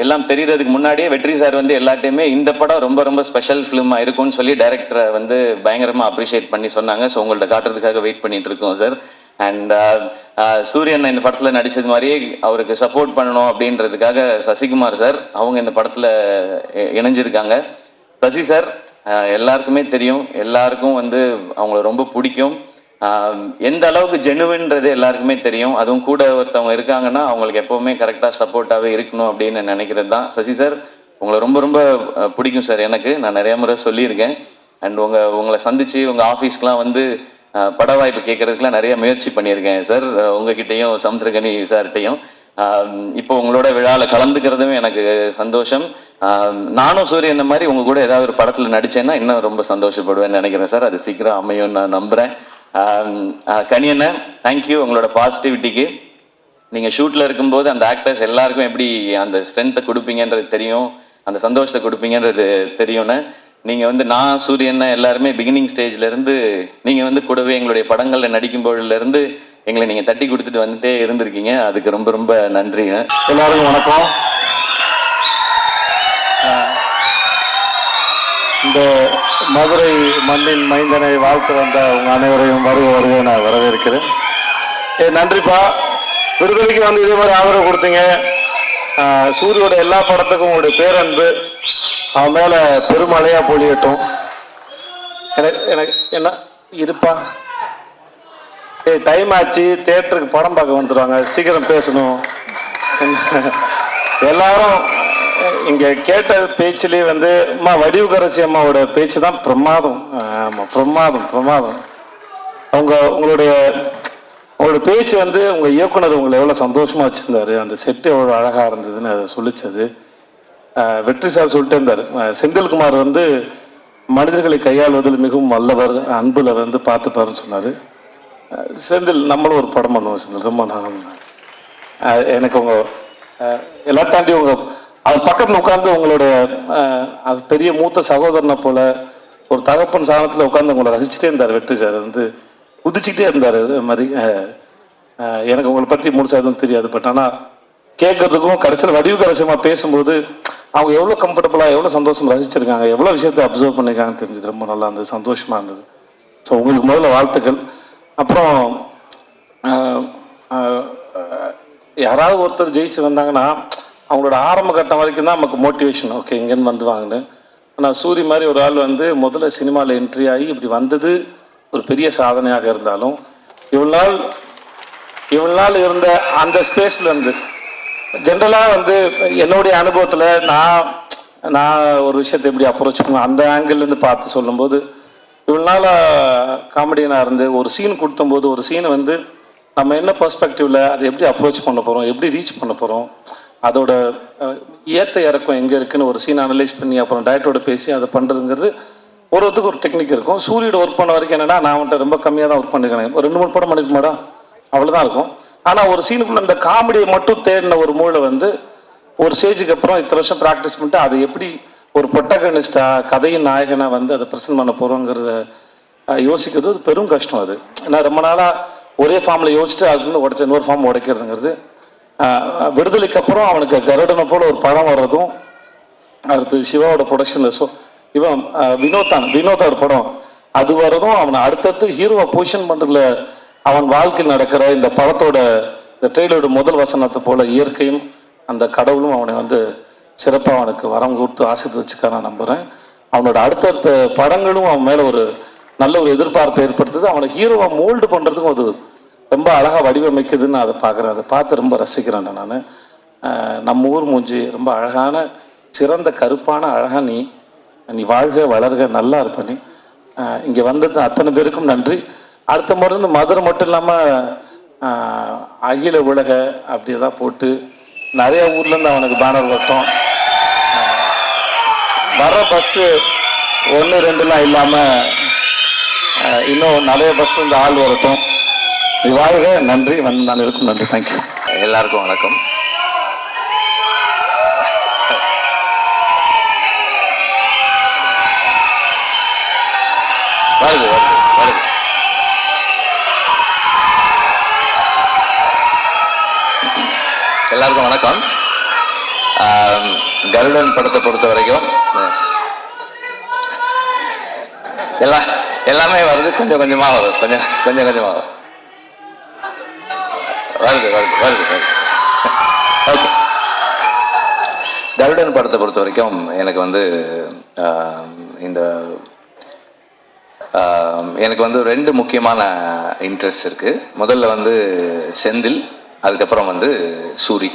எல்லாம் தெரியறதுக்கு முன்னாடியே வெற்றி சார் வந்து எல்லாத்தையுமே இந்த படம் ரொம்ப ரொம்ப ஸ்பெஷல் ஃபிலிமாக இருக்கும்னு சொல்லி டைரக்டரை வந்து பயங்கரமாக அப்ரிஷியேட் பண்ணி சொன்னாங்க. ஸோ உங்கள்ட்ட காட்டுறதுக்காக வெயிட் பண்ணிட்டு இருக்கோம் சார். அண்ட் சூரியன் இந்த படத்தில் நடித்தது மாதிரியே அவருக்கு சப்போர்ட் பண்ணணும் அப்படின்றதுக்காக சசிகுமார் சார் அவங்க இந்த படத்தில் இணைஞ்சிருக்காங்க. சசி சார் எல்லாருக்குமே தெரியும், எல்லாருக்கும் வந்து அவங்கள ரொம்ப பிடிக்கும். எந்த அளவுக்கு ஜெனுவின்றது எல்லாருக்குமே தெரியும். அதுவும் கூட ஒருத்தவங்க இருக்காங்கன்னா அவங்களுக்கு எப்போவுமே கரெக்டாக சப்போர்ட்டாகவே இருக்கணும் அப்படின்னு நினைக்கிறது தான். சசி சார் உங்களை ரொம்ப ரொம்ப பிடிக்கும் சார். எனக்கு நான் நிறைய முறை சொல்லியிருக்கேன். அண்ட் உங்களை சந்தித்து உங்கள் ஆஃபீஸ்க்கெலாம் வந்து பட வாய்ப்பு கேட்கறதுக்குலாம் நிறைய முயற்சி பண்ணியிருக்கேன் சார், உங்ககிட்டையும் சமுத்திரகனி சார்கிட்டையும். இப்போ உங்களோட விழாவில் கலந்துக்கிறதும் எனக்கு சந்தோஷம். நானும் சூரியன் மாதிரி உங்க கூட ஏதாவது ஒரு படத்தில் நடிச்சேன்னா இன்னும் ரொம்ப சந்தோஷப்படுவேன்னு நினைக்கிறேன் சார். அது சீக்கிரம் அமையும் நான் நம்புகிறேன். கனியண்ண தேங்க்யூ உங்களோட பாசிட்டிவிட்டிக்கு. நீங்கள் ஷூட்டில் இருக்கும்போது அந்த ஆக்டர்ஸ் எல்லாருக்கும் எப்படி அந்த ஸ்ட்ரென்த்தை கொடுப்பீங்கன்றது தெரியும், அந்த சந்தோஷத்தை கொடுப்பீங்கன்றது தெரியும்னு. நீங்கள் வந்து நான் சூரியன் எல்லாருமே பிகினிங் ஸ்டேஜ்லேருந்து நீங்கள் வந்து கூடவே எங்களுடைய படங்களில் நடிக்கும்போதுலேருந்து எங்களை நீங்கள் தட்டி கொடுத்துட்டு வந்துட்டே இருந்திருக்கீங்க. அதுக்கு ரொம்ப ரொம்ப நன்றிங்க. எல்லாருக்கும் வணக்கம். இந்த மதுரை மண்ணின் மைந்தனை வாழ்த்து வந்த உங்க அனைவரையும் வருக நான் வரவேற்கிறேன். நன்றிப்பா, விடுதலைக்கு வந்து இதே மாதிரி ஆதரவு கொடுத்தீங்க. சூரியோட எல்லா படத்துக்கும் உங்களுடைய பேரன்பு அவன் மேல பெருமழையா பொழியட்டும். எனக்கு என்ன இருப்பா, டைம் ஆச்சு, தியேட்டருக்கு படம் பார்க்க வந்துடுவாங்க, சீக்கிரம் பேசணும். எல்லாரும் இங்க கேட்ட பேச்சுலேயே வந்து அம்மா வடிவுக்கரசி அம்மாவோட பேச்சு தான் பிரமாதம். ஆமாம், பிரமாதம். உங்களுடைய பேச்சு வந்து உங்க இயக்குனர் உங்களை எவ்வளோ சந்தோஷமா வச்சிருந்தாரு, அந்த செட்டு எவ்வளோ அழகா இருந்ததுன்னு அதை சொல்லிச்சது. வெற்றி சார் சொல்லிட்டே இருந்தார், செந்தில்குமார் வந்து மனிதர்களை கையாளுவதில் மிகவும் வல்லவர், அன்புல வந்து பார்த்துப்பாருன்னு சொன்னார். செந்தில் நம்மளும் ஒரு படம் பண்ணுவோம் செந்தில், ரொம்ப நான் எனக்கு உங்க எல்லா தாண்டி உங்க அது பக்கத்தில் உட்காந்து உங்களுடைய அது பெரிய மூத்த சகோதரனை போல ஒரு தகப்பன் சாணத்தில் உட்காந்து உங்களை ரசிச்சுட்டே இருந்தார் வெற்றி சார். வந்து குதிச்சுக்கிட்டே இருந்தார். அது மாதிரி எனக்கு உங்களை பற்றி முழுசாக எதுவும் தெரியாது, பட் ஆனால் கேட்கறதுக்கும் கடைசியில் வடிவுக்கரசியமாக பேசும்போது அவங்க எவ்வளோ கம்ஃபர்டபுளாக எவ்வளோ சந்தோஷம் ரசிச்சிருக்காங்க, எவ்வளோ விஷயத்தை அப்சர்வ் பண்ணியிருக்காங்கன்னு தெரிஞ்சது. ரொம்ப நல்லா இருந்தது, சந்தோஷமாக இருந்தது. ஸோ உங்களுக்கு முதல்ல வாழ்த்துக்கள். அப்புறம் யாராவது ஒருத்தர் ஜெயிச்சு வந்தாங்கன்னா அவங்களோட ஆரம்ப கட்டம் வரைக்கும் தான் நமக்கு மோட்டிவேஷன், ஓகே இங்கேருந்து வந்துவாங்கன்னு. ஆனால் சூரி மாதிரி ஒரு ஆள் வந்து முதல்ல சினிமாவில் என்ட்ரி ஆகி இப்படி வந்தது ஒரு பெரிய சாதனையாக இருந்தாலும் இவ்வளோ நாள் இருந்த அந்த ஸ்பேஸில் இருந்து ஜென்ரலாக வந்து என்னுடைய அனுபவத்தில் நான் ஒரு விஷயத்தை எப்படி அப்ரோச் பண்ணுவேன் அந்த ஆங்கிள்லேருந்து பார்த்து சொல்லும்போது, இவ்வளோ நாள் காமெடியனாக இருந்து ஒரு சீன் கொடுத்தம்போது ஒரு சீனை வந்து நம்ம என்ன பெர்ஸ்பெக்டிவில் அதை எப்படி அப்ரோச் பண்ண போகிறோம், எப்படி ரீச் பண்ண போகிறோம், அதோட ஏற்ற இறக்கம் எங்கே இருக்குன்னு ஒரு சீன் அனலைஸ் பண்ணி அப்புறம் டைரக்டரோட பேசி அதை பண்ணுறதுங்கிறது ஒருத்தருக்கு ஒரு டெக்னிக் இருக்கும். சூரியோட ஒர்க் பண்ண வரைக்கும் என்னன்னா நான் வந்துட்டு ரொம்ப கம்மியாக தான் ஒர்க் பண்ணிருக்கேன். ஒரு 2-3 படம் பண்ணிருக்க மாட்டா அவ்வளோதான் இருக்கும். ஆனால் ஒரு சீனுக்குள்ள இந்த காமெடியை மட்டும் தேடின ஒரு மூளை வந்து ஒரு ஸ்டேஜுக்கு அப்புறம் இத்தனை வருஷம் ப்ராக்டிஸ் பண்ணிட்டு அதை எப்படி ஒரு பொட்டகனிஸ்டா கதையின் நாயகனா வந்து அதை ப்ரெசென்ட் பண்ண போகிறோங்கிறத யோசிக்கிறது அது பெரும் கஷ்டம். அது ஏன்னா ரொம்ப நாளாக ஒரே ஃபார்மில் யோசிச்சுட்டு அது வந்து உடச்ச இன்னொரு ஃபார்ம் உடைக்கிறதுங்கிறது. விடுதலைக்கு அப்புறம் அவனுக்கு கருடனை போல ஒரு படம் வர்றதும், அடுத்து சிவாவோட ப்ரொடக்ஷனில் இவன் வினோதோட படம் அது வர்றதும், அவனை அடுத்தடுத்து ஹீரோவை பொசிஷன் பண்ணுறதுல அவன் வாழ்க்கையில் நடக்கிற இந்த படத்தோட இந்த ட்ரெயிலரோட முதல் வசனத்தை போல இயற்கையும் அந்த கடவுளும் அவனை வந்து சிறப்பாக அவனுக்கு வரம் கொடுத்து ஆசீர்வதிச்சுக்க நான் நம்புகிறேன். அவனோட அடுத்தடுத்த படங்களும் அவன் மேலே ஒரு நல்ல ஒரு எதிர்பார்ப்பை ஏற்படுத்துது. அவனை ஹீரோவை மோல்டு பண்ணுறதுக்கும் அது ரொம்ப அழகாக வடிவமைக்குதுன்னு அதை பார்க்குறேன். அதை பார்த்து ரொம்ப ரசிக்கிறேன் நான். நம்ம ஊர் மூஞ்சி ரொம்ப அழகான சிறந்த கருப்பான அழகாக நீ வாழ்க வளர்க நல்லா இருப்ப நீ. இங்கே வந்தது அத்தனை பேருக்கும் நன்றி. அடுத்த முறை இருந்து மதுரை மட்டும் இல்லாமல் அகில உலக அப்படி தான் போட்டு நிறைய ஊர்லேருந்து அவனுக்கு பேனர் வரட்டும். வர பஸ்ஸு 1, 2லாம் இல்லாமல் இன்னும் நிறைய பஸ் இந்த ஆள் வரட்டும். வாழ்க. நன்றி. வந்து நான் இருக்கும். நன்றி. தேங்க்யூ. எல்லாருக்கும் வணக்கம். வருது. எல்லாருக்கும் வணக்கம். கருடன் படத்தை பொறுத்த வரைக்கும் எல்லாமே வருது, கொஞ்சம் கொஞ்சமா வரும், கொஞ்சம் கொஞ்சமா வரும். வருது. ஓகே. கருடன் படத்தை பொறுத்த வரைக்கும் எனக்கு வந்து எனக்கு வந்து 2 முக்கியமான இன்ட்ரெஸ்ட் இருக்கு. முதல்ல வந்து செந்தில், அதுக்கப்புறம் வந்து சூரி.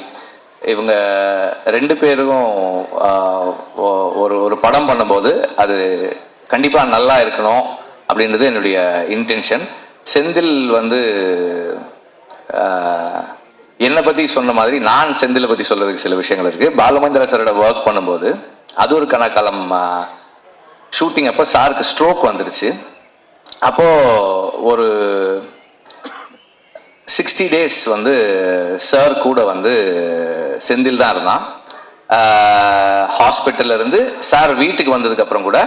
இவங்க 2 பேரும் ஒரு படம் பண்ணும்போது அது கண்டிப்பாக நல்லா இருக்கணும் அப்படின்றது என்னுடைய இன்டென்ஷன். செந்தில் வந்து என்னை பற்றி சொன்ன மாதிரி நான் செந்திலை பற்றி சொல்றதுக்கு சில விஷயங்கள் இருக்குது. பாலுமந்திர சாரோட ஒர்க் பண்ணும்போது அது ஒரு கணக்காலம் ஷூட்டிங் அப்போ சாருக்கு ஸ்ட்ரோக் வந்துருச்சு. அப்போது ஒரு 60 days வந்து சார் கூட வந்து செந்தில் தான் இருந்தான். ஹாஸ்பிட்டல்ல இருந்து சார் வீட்டுக்கு வந்ததுக்கப்புறம் கூட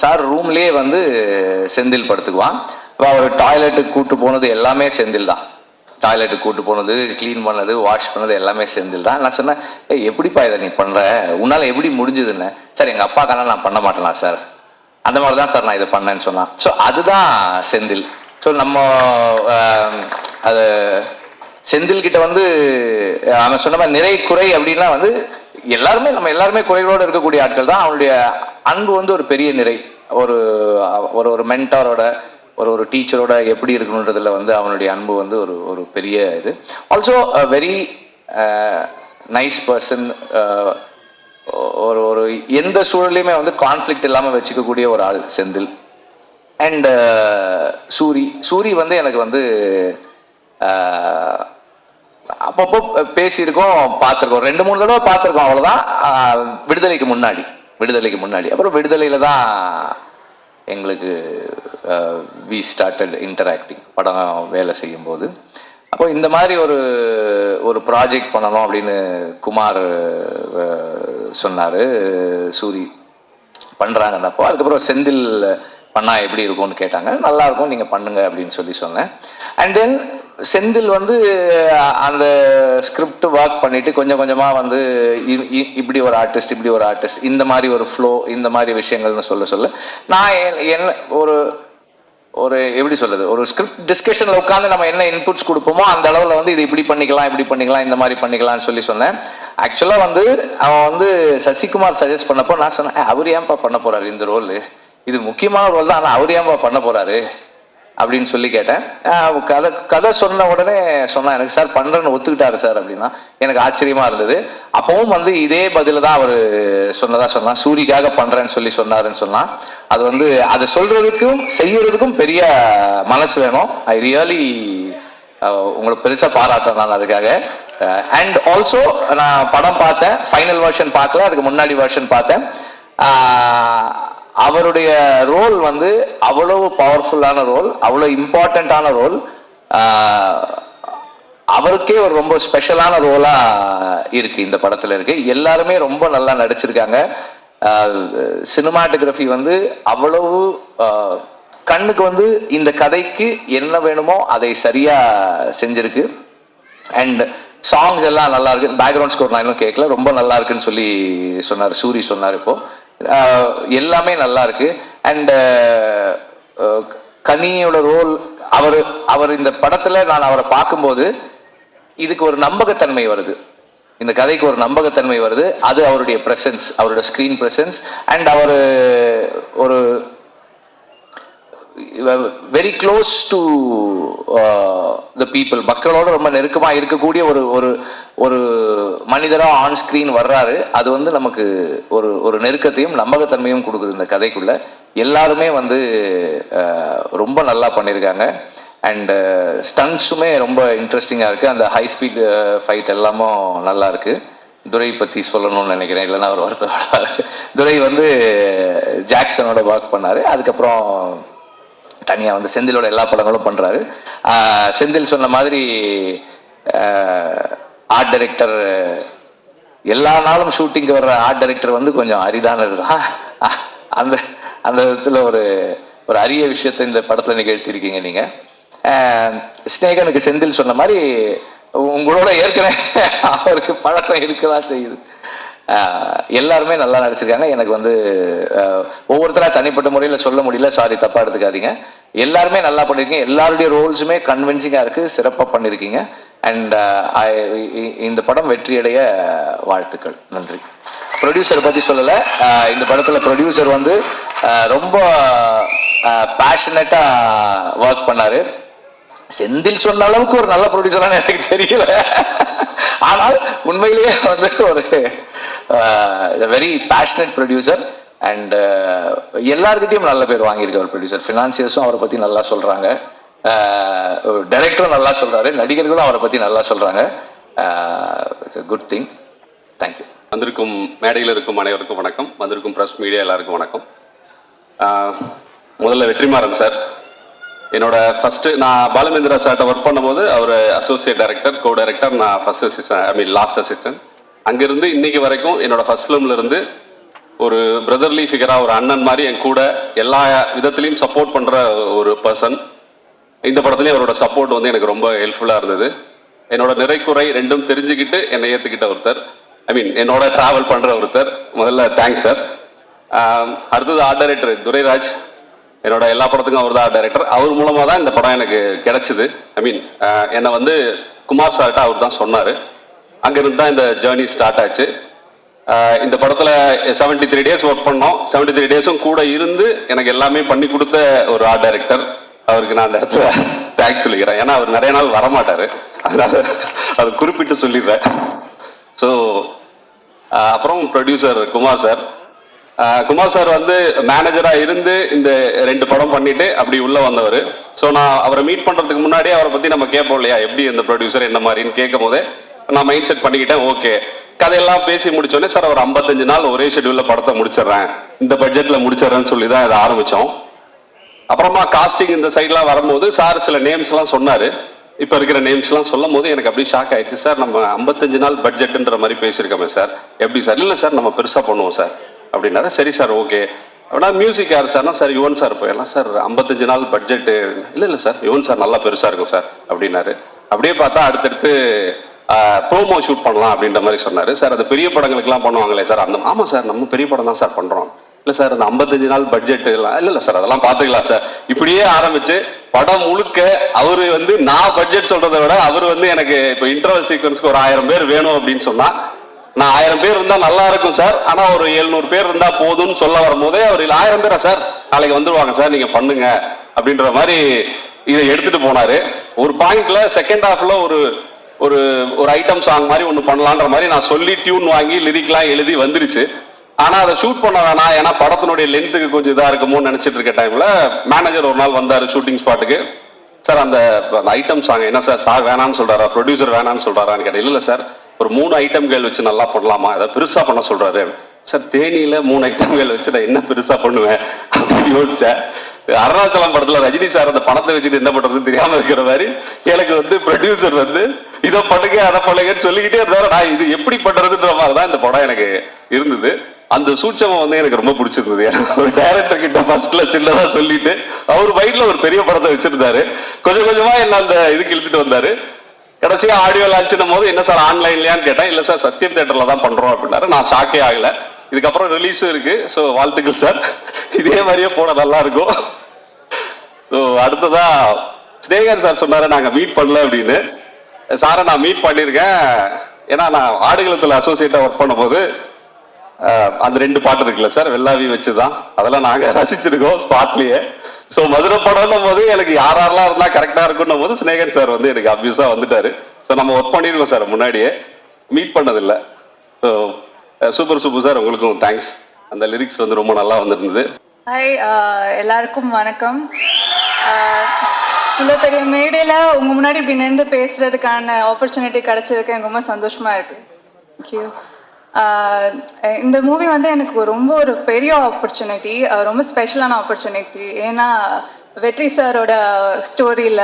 சார் ரூம்லேயே வந்து செந்தில் படுத்துக்குவான். இப்போ அவர் டாய்லெட்டுக்கு கூப்பிட்டு போனது எல்லாமே செந்தில் தான். டாய்லெட்டுக்கு கூப்பிட்டு போனது, க்ளீன் பண்ணது, வாஷ் பண்ணது எல்லாமே செந்தில் தான். நான் சொன்னேன், எப்படிப்பா இதை நீ பண்ணுற, உன்னால் எப்படி முடிஞ்சதுன்னு. சார் எங்கள் அப்பாக்கான நான் பண்ண மாட்டேனா சார், அந்த மாதிரி தான் சார் நான் இதை பண்ணேன்னு சொன்னான். ஸோ அதுதான் செந்தில். ஸோ நம்ம அது செந்தில்கிட்ட வந்து அவன் சொன்ன மாதிரி நிறை குறை அப்படின்னா வந்து நம்ம எல்லாருமே குறைகளோடு இருக்கக்கூடிய ஆட்கள் தான். அவனுடைய அன்பு வந்து ஒரு பெரிய நிறை. ஒரு ஒரு மென்டாரோட ஒரு டீச்சரோட எப்படி இருக்கணுன்றதுல வந்து அவனுடைய அன்பு வந்து ஒரு பெரிய இது. Also very nice person. ஒரு எந்த சூழலையுமே வந்து கான்ஃப்ளிக்ட் இல்லாமல் வச்சுக்கக்கூடிய ஒரு ஆள் செந்தில். அண்ட் சூரி வந்து எனக்கு வந்து அப்பப்போ பேசியிருக்கோம், பார்த்துருக்கோம், 2-3 தடவை பார்த்துருக்கோம், அவ்வளோதான். விடுதலைக்கு முன்னாடி அப்புறம் விடுதலையில் தான் எங்களுக்கு வி ஸ்டார்டட் இன்டராக்டிங் படம் வேலை செய்யும்போது. அப்போ இந்த மாதிரி ஒரு ப்ராஜெக்ட் பண்ணணும் அப்படின்னு குமார் சொன்னார். சூரி பண்ணுறாங்கன்னப்போ அதுக்கப்புறம் செந்தில் பண்ணால் எப்படி இருக்கும்னு கேட்டாங்க. நல்லா இருக்கும், நீங்கள் பண்ணுங்க அப்படின்னு சொன்னேன். அண்ட் தென் செந்தில் வந்து அந்த ஸ்கிரிப்ட் ஒர்க் பண்ணிட்டு கொஞ்சம் கொஞ்சமாக வந்து இப்படி ஒரு ஆர்டிஸ்ட் இந்த மாதிரி ஒரு ஃப்ளோ, இந்த மாதிரி விஷயங்கள்னு சொல்ல நான் என்ன ஒரு எப்படி சொல்றது, ஒரு ஸ்கிரிப்ட் டிஸ்கஷனில் உட்காந்து நம்ம என்ன இன்புட்ஸ் கொடுப்போமோ அந்த அளவில் வந்து இது இப்படி பண்ணிக்கலாம் இந்த மாதிரி பண்ணிக்கலாம்னு சொன்னேன். ஆக்சுவலாக வந்து அவன் வந்து சசிகுமார் சஜஸ்ட் பண்ணப்போ நான் சொன்னேன், அவர் ஏன்பா பண்ண போறாரு இந்த ரோல், இது முக்கியமான ரோல் தான், ஆனால் அவர் ஏன்பா பண்ண போறாரு அப்படின்னு சொல்லி கேட்டேன். கதை சொன்ன உடனே சொன்னா, எனக்கு சார் பண்றேன்னு ஒத்துக்கிட்டாரு சார் அப்படின்னா எனக்கு ஆச்சரியமா இருந்தது. அப்பவும் வந்து இதே பதில தான் அவர் சொன்னா சூரிக்காக பண்றேன்னு சொன்னாருன்னு சொன்னா, அது வந்து அதை சொல்றதுக்கும் செய்யறதுக்கும் பெரிய மனசு வேணும். ஐ ரியலி உங்களுக்கு பெருசா பாராட்டுறேன் நான் அதுக்காக. அண்ட் ஆல்சோ நான் படம் பார்த்தேன், ஃபைனல் வெர்ஷன் பார்க்கல, அதுக்கு முன்னாடி வெர்ஷன் பார்த்தேன். அவருடைய ரோல் வந்து அவ்வளவு பவர்ஃபுல்லான ரோல், அவ்வளோ இம்பார்ட்டண்ட்டான ரோல். அவருக்கே ஒரு ரொம்ப ஸ்பெஷலான ரோலா இருக்கு இந்த படத்துல இருக்கு. எல்லாருமே ரொம்ப நல்லா நடிச்சிருக்காங்க. சினிமாட்டோகிராஃபி வந்து அவ்வளவு கண்ணுக்கு வந்து இந்த கதைக்கு என்ன வேணுமோ அதை சரியா செஞ்சிருக்கு. அண்ட் சாங்ஸ் எல்லாம் நல்லா இருக்கு. பேக்ரவுண்ட் ஸ்கோர் நான் இன்னும் கேட்கல, ரொம்ப நல்லா இருக்குன்னு சொல்லி சொன்னார், சூரி சொன்னார். இப்போ எல்லாமே நல்லா இருக்கு. அண்ட் கனியோட ரோல், அவர் இந்த படத்துல நான் அவரை பார்க்கும்போது இதுக்கு ஒரு நம்பகத்தன்மை வருது, இந்த கதைக்கு ஒரு நம்பகத்தன்மை வருது. அது அவருடைய பிரசன்ஸ், அவருடைய ஸ்கிரீன் பிரசன்ஸ். அண்ட் அவர் ஒரு very close to the people, மக்களோட ரொம்ப நெருக்கமாக இருக்கக்கூடிய ஒரு மனிதராக ஆன் ஸ்க்ரீன் வர்றாரு. அது வந்து நமக்கு ஒரு நெருக்கத்தையும் நம்பகத்தன்மையும் கொடுக்குது இந்த கதைக்குள்ள. எல்லாருமே வந்து ரொம்ப நல்லா பண்ணியிருக்காங்க. அண்டு ஸ்டன்ஸுமே ரொம்ப இன்ட்ரெஸ்டிங்காக இருக்குது. அந்த ஹை ஸ்பீட் ஃபைட் எல்லாமும் நல்லா இருக்குது. துரை பற்றி சொல்லணும்னு நினைக்கிறேன், இல்லைன்னா அவர் வருத்தப்படுவார். துரை வந்து ஜாக்சனோட ஒர்க் பண்ணார். அதுக்கப்புறம் தனியாக வந்து செந்திலோட எல்லா படங்களும் பண்ணுறாரு. செந்தில் சொன்ன மாதிரி ஆர்ட் டைரக்டர், எல்லா நாளும் ஷூட்டிங்க்கு வர்ற ஆர்ட் டைரக்டர் வந்து கொஞ்சம் அரிதானது தான். அந்த அந்த விதத்தில் ஒரு அரிய விஷயத்தை இந்த படத்தில் நிகழ்த்தியிருக்கீங்க நீங்கள். ஸ்நேகனுக்கு செந்தில் சொன்ன மாதிரி உங்களோட ஏற்கனவே அவருக்கு பழக்கம் இருக்கதான் செய்யுது. எல்லாருமே நல்லா நடிச்சிருக்காங்க. எனக்கு வந்து ஒவ்வொருத்தராக தனிப்பட்ட முறையில் சொல்ல முடியல, சாரி தப்பாக எடுத்துக்காதீங்க. எல்லாருமே நல்லா பண்ணியிருக்கீங்க. எல்லாருடைய ரோல்ஸுமே கன்வின்சிங்காக இருக்குது, சிறப்பாக பண்ணியிருக்கீங்க. அண்ட் இந்த படம் வெற்றியடைய வாழ்த்துக்கள். நன்றி. ப்ரொடியூசரை பற்றி சொல்லலை. இந்த படத்தில் ப்ரொடியூசர் வந்து ரொம்ப பேஷனட்டாக ஒர்க் பண்ணார். செந்தில் சொன்ன அளவுக்கு ஒரு நல்ல ப்ரொடியூசரானு எனக்கு தெரியல. ஆனால் உண்மையிலேயே வந்து ஒரு வெரி பேஷனட் ப்ரொடியூசர். அண்ட் எல்லாருக்கிட்டையும் நல்ல பேர் வாங்கியிருக்க ஒரு ப்ரொடியூசர். ஃபினான்சியர்ஸும் அவரை பற்றி நல்லா சொல்கிறாங்க, டைரக்டரும் நல்லா சொல்கிறாரு, நடிகர்களும் அவரை பற்றி நல்லா சொல்கிறாங்க. Good thing. தேங்க்யூ. வந்திருக்கும் மேடையில் இருக்கும் அனைவருக்கும் வணக்கம். வந்திருக்கும் ப்ரெஸ் மீடியா எல்லாருக்கும் வணக்கம். முதல்ல வெற்றிமாறன் சார், என்னோட ஃபர்ஸ்ட் நான் பாலமேந்திரா சார்ட்ட ஒர்க் பண்ணும்போது அவர் அசோசியேட் டைரக்டர், கோ டைரக்டர், நான் ஃபர்ஸ்ட் அசிஸ்டன்ட், லாஸ்ட் அசிஸ்டன்ட். அங்கிருந்து இன்னைக்கு வரைக்கும் என்னோட ஃபர்ஸ்ட் ஃபிலிம்ல இருந்து ஒரு பிரதர்லி ஃபிகரா, ஒரு அண்ணன் மாதிரி என் கூட எல்லா விதத்திலையும் சப்போர்ட் பண்ற ஒரு பர்சன். இந்த படத்துலேயும் அவரோட சப்போர்ட் வந்து எனக்கு ரொம்ப ஹெல்ப்ஃபுல்லா இருந்தது. என்னோட நிறைக்குறை ரெண்டும் தெரிஞ்சுக்கிட்டு என்னை ஏற்றுக்கிட்ட ஒருத்தர், என்னோட டிராவல் பண்ற ஒருத்தர். முதல்ல தேங்க்ஸ் சார். அடுத்தது ஆர்ட் டைரக்டர் துரைராஜ், என்னோட எல்லா படத்துக்கும் அவர் தான் ஆர்ட் டைரக்டர். அவர் மூலமாக தான் இந்த படம் எனக்கு கிடைச்சிது. என்னை வந்து குமார் சார்கிட்ட அவர் தான் சொன்னார். அங்கிருந்து தான் இந்த ஜேர்னி ஸ்டார்ட் ஆச்சு. இந்த படத்தில் 73 days ஒர்க் பண்ணோம். 73 days கூட இருந்து எனக்கு எல்லாமே பண்ணி கொடுத்த ஒரு ஆர்ட் டைரக்டர். அவருக்கு நான் அந்த இடத்துல தேங்க்ஸ் சொல்லிக்கிறேன். ஏன்னா அவர் நிறைய நாள் வரமாட்டார், அதனால அது குறிப்பிட்டு சொல்லிடுறேன். ஸோ அப்புறம் producer Kumar sir. Kumar sir வந்து மேனேஜராக இருந்து இந்த 2 படம் பண்ணிட்டு அப்படி உள்ள வந்தவர். ஸோ நான் அவரை மீட் பண்ணுறதுக்கு முன்னாடியே அவரை பற்றி நம்ம கேட்போம் இல்லையா, எப்படி இந்த ப்ரொடியூசர் என்ன மாதிரின்னு கேட்கும் போதே நான் மைண்ட் செட் பண்ணிக்கிட்டேன். ஓகே, கதையெல்லாம் பேசி முடிச்சோடனே சார் ஒரு 55 நாள் ஒரே ஷெட்யூலில் படத்தை முடிச்சிடுறேன், இந்த பட்ஜெட்டில் முடிச்சிடறேன்னு சொல்லி தான் இதை ஆரம்பித்தோம். அப்புறமா காஸ்டிங் இந்த சைட்லாம் வரும்போது சார் சில நேம்ஸ்லாம் சொன்னார். இப்போ இருக்கிற நேம்ஸ்லாம் சொல்லும் போது எனக்கு அப்படியே ஷாக் ஆயிடுச்சு. சார் நம்ம 55 நாள் பட்ஜெட்டுன்ற மாதிரி பேசியிருக்கோமே சார், எப்படி சார்? இல்லை சார் நம்ம பெருசாக பண்ணுவோம் சார் அப்படின்னாரு. சரி சார், ஓகே. அப்படின்னா மியூசிக் யார் சார்னா, சார் யுவன் சார் போயிடலாம் சார், 55 நாள் பட்ஜெட்டு. இல்லை சார் யுவன் சார் நல்லா பெருசாக இருக்கும் சார் அப்படின்னாரு. அப்படியே பார்த்தா அடுத்தடுத்து ப்ரோமோ ஷூட் பண்ணலாம் அப்படின்ற மாதிரி சொன்னார். சார் அது பெரிய படங்களுக்குலாம் பண்ணுவாங்களே சார், அந்த ஆமாம் சார் நம்ம பெரிய படம் தான் சார் பண்ணுறோம். இல்லை சார் அந்த 55 நாள் பட்ஜெட் எல்லாம் இல்லை சார் அதெல்லாம் பார்த்துக்கலாம் சார். இப்படியே ஆரம்பிச்சு படம் முழுக்க அவர் வந்து நான் பட்ஜெட் சொல்றதை விட அவர் வந்து எனக்கு இப்போ இன்டர்வல் சீக்வன்ஸ்க்கு ஒரு 1000 பேர் வேணும் அப்படின்னு சொன்னா, நான் 1000 பேர் இருந்தா நல்லா இருக்கும் சார், ஆனா ஒரு 700 பேர் இருந்தா போதும்னு சொல்ல வரும்போதே அவர் 1000 பேரா சார் நாளைக்கு வந்துருவாங்க சார் நீங்க பண்ணுங்க அப்படின்ற மாதிரி இதை எடுத்துட்டு போனாரு. ஒரு பாயிண்ட்ல செகண்ட் ஹாஃப்ல ஒரு ஒரு ஒரு ஐட்டம் சாங் மாதிரி ஒன்று பண்ணலான்ற மாதிரி நான் சொல்லி டியூன் வாங்கி லிரிக்லாம் எழுதி வந்துருச்சு. ஆனா அதை ஷூட் பண்ண வேணாம், ஏன்னா படத்தினுடைய லென்த்துக்கு கொஞ்சம் இதா இருக்குமோன்னு நினைச்சிட்டு இருக்க டைம்ல மேனேஜர் ஒரு நாள் வந்தாரு ஷூட்டிங் ஸ்பாட்டுக்கு. சார் அந்த ஐட்டம் சாங் என்ன சார் சார் வேணான்னு சொல்றாரா, ப்ரொடியூசர் வேணான்னு சொல்றாரான்னு கேட்டேன். இல்லை சார் ஒரு 3 ஐட்டம்கள் வச்சு நல்லா பண்ணலாமா, ஏதாவது பெருசா பண்ண சொல்றாரு. சார் தேனியில 3 ஐட்டம்கள் வச்சு நான் என்ன பெருசா பண்ணுவேன் அப்படின்னு யோசிச்சேன். அருணாச்சலம் படத்துல ரஜினி சார் அந்த பணத்தை வச்சுட்டு என்ன பண்றதுன்னு தெரியாம இருக்கிற மாதிரி எனக்கு வந்து ப்ரொடியூசர் வந்து இதை பண்ணுங்க அதை பண்ணுங்கன்னு சொல்லிக்கிட்டே இருந்தாரு. நான் இது எப்படி பண்றதுன்ற மாதிரி தான் இந்த படம் எனக்கு இருந்தது. அந்த சூட்சமம் வந்து எனக்கு ரொம்ப பிடிச்சிருந்தது. ஒரு டைரக்டர் கிட்ட ஃபர்ஸ்ட்ல சின்னதா சொல்லிட்டு அவர் மைண்ட்ல ஒரு பெரிய படத்தை வச்சிருந்தாரு. கொஞ்சம் கொஞ்சமா என்ன அந்த இதுக்கு இழுத்துட்டு வந்தாரு. கடைசியா ஆடியோ லான்ச்சுன்னும் போது என்ன சார் ஆன்லைன்லயான்னு கேட்டேன். இல்ல சார் சத்யம் தியேட்டர்ல தான் பண்றோம் அப்படின்னாரு. நான் ஷாக்கே ஆகல. இதுக்கப்புறம் ரிலீஸும் இருக்கு. ஸோ வாழ்த்துக்கள் சார், இதே மாதிரியே போன நல்லா இருக்கும். ஸோ அடுத்ததா ஸ்னேகன் சார் சொன்னாரு நாங்க மீட் பண்ணல அப்படின்னு. சாரை நான் மீட் பண்ணியிருக்கேன். ஏன்னா நான் ஆடுகளத்தில் அசோசியேட்டா ஒர்க் பண்ணும்போது அந்த 2 பாட்டு இருக்குல்ல சார், வெள்ளாவி வச்சுதான், அதெல்லாம் நாங்க ரசிச்சிருக்கோம் ஸ்பாட்லயே. ஸோ மதுரை படம்னும் போது எனக்கு யாரெல்லாம் இருந்தா கரெக்டா இருக்குன்னும் போது ஸ்னேகன் சார் வந்து எனக்கு அப்யூஸா வந்துட்டாரு. ஸோ நம்ம ஒர்க் பண்ணிருக்கோம் சார், முன்னாடியே மீட் பண்ணதில்லை. ஸோ சூப்பர் சார், உங்களுக்கும் தேங்க்ஸ். அந்த லிரிக்ஸ் வந்து ரொம்ப நல்லா வந்திருந்தது. ஹாய், எல்லாருக்கும் வணக்கம். இவ்வளோ பெரிய மேடையில் உங்கள் முன்னாடி இப்படி நின்று பேசுகிறதுக்கான ஆப்பர்ச்சுனிட்டி கிடைச்சதுக்கு எனக்கு ரொம்ப சந்தோஷமாக இருக்குது. தேங்க்யூ. இந்த மூவி வந்து எனக்கு ரொம்ப ஒரு பெரிய ஆப்பர்ச்சுனிட்டி, ரொம்ப ஸ்பெஷலான ஆப்பர்ச்சுனிட்டி. ஏன்னா வெற்றி சாரோட ஸ்டோரியில்,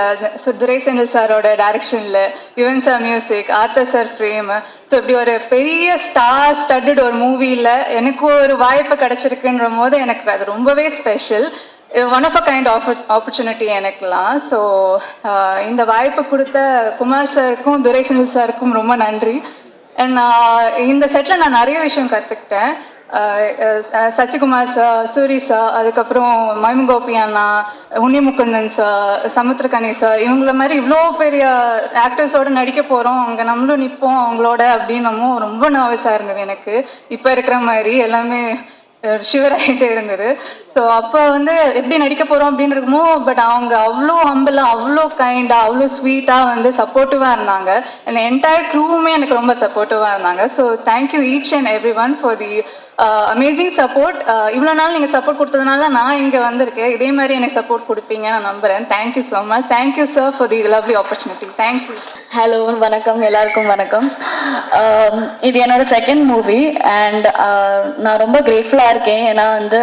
துரை செந்தில் சாரோட டைரக்ஷனில், Yuvan sir music, author sir frame, so இப்படி ஒரு பெரிய ஸ்டார் ஸ்டட்டட் ஒரு மூவியில் எனக்கு ஒரு வாய்ப்பு கிடைச்சிருக்குன்ற போது எனக்கு அது ரொம்பவே special. One of a kind opportunity எனக்குலாம். ஸோ இந்த வாய்ப்பு கொடுத்த குமார் சாருக்கும் துரை செந்தில் சாருக்கும் ரொம்ப நன்றி. இந்த செட்டில் நான் நிறைய விஷயம் கற்றுக்கிட்டேன். சசிகுமார் சார், சூரி சார், அதுக்கப்புறம் மைமுகோபி அண்ணா, உன்னி முகுந்தன் சார், சமுத்திரகனி சார், இவங்கள மாதிரி இவ்வளோ பெரிய ஆக்டர்ஸோடு நடிக்க போகிறோம், அங்கே நம்மளும் நிற்போம் அவங்களோட அப்படின்னமோ ரொம்ப நர்வஸாக இருந்தது எனக்கு. இப்போ இருக்கிற மாதிரி எல்லாமே ஷிவராகிட்டே இருந்தது. ஸோ அப்போ வந்து எப்படி நடிக்க போகிறோம் அப்படின்னு இருக்குமோ, பட் அவங்க அவ்வளோ ஹம்பிளாக, அவ்வளோ கைண்டாக, அவ்வளோ ஸ்வீட்டாக வந்து சப்போர்ட்டிவாக இருந்தாங்க. அண்ட் என்டையர் க்ரூவுமே எனக்கு ரொம்ப சப்போர்ட்டிவாக இருந்தாங்க. So thank you each and every one for the amazing support. இவ்வளோ நாள் நீங்கள் சப்போர்ட் கொடுத்ததுனால நான் இங்கே வந்திருக்கேன். இதே மாதிரி எனக்கு சப்போர்ட் கொடுப்பீங்க நான் நம்புகிறேன். Thank you so much. Thank you sir for the lovely opportunity. Thank you. Hello, வணக்கம், எல்லாருக்கும் வணக்கம். இது என்னோட செகண்ட் மூவி அண்ட் நான் ரொம்ப கிரேட்ஃபுல்லாக இருக்கேன். ஏன்னா வந்து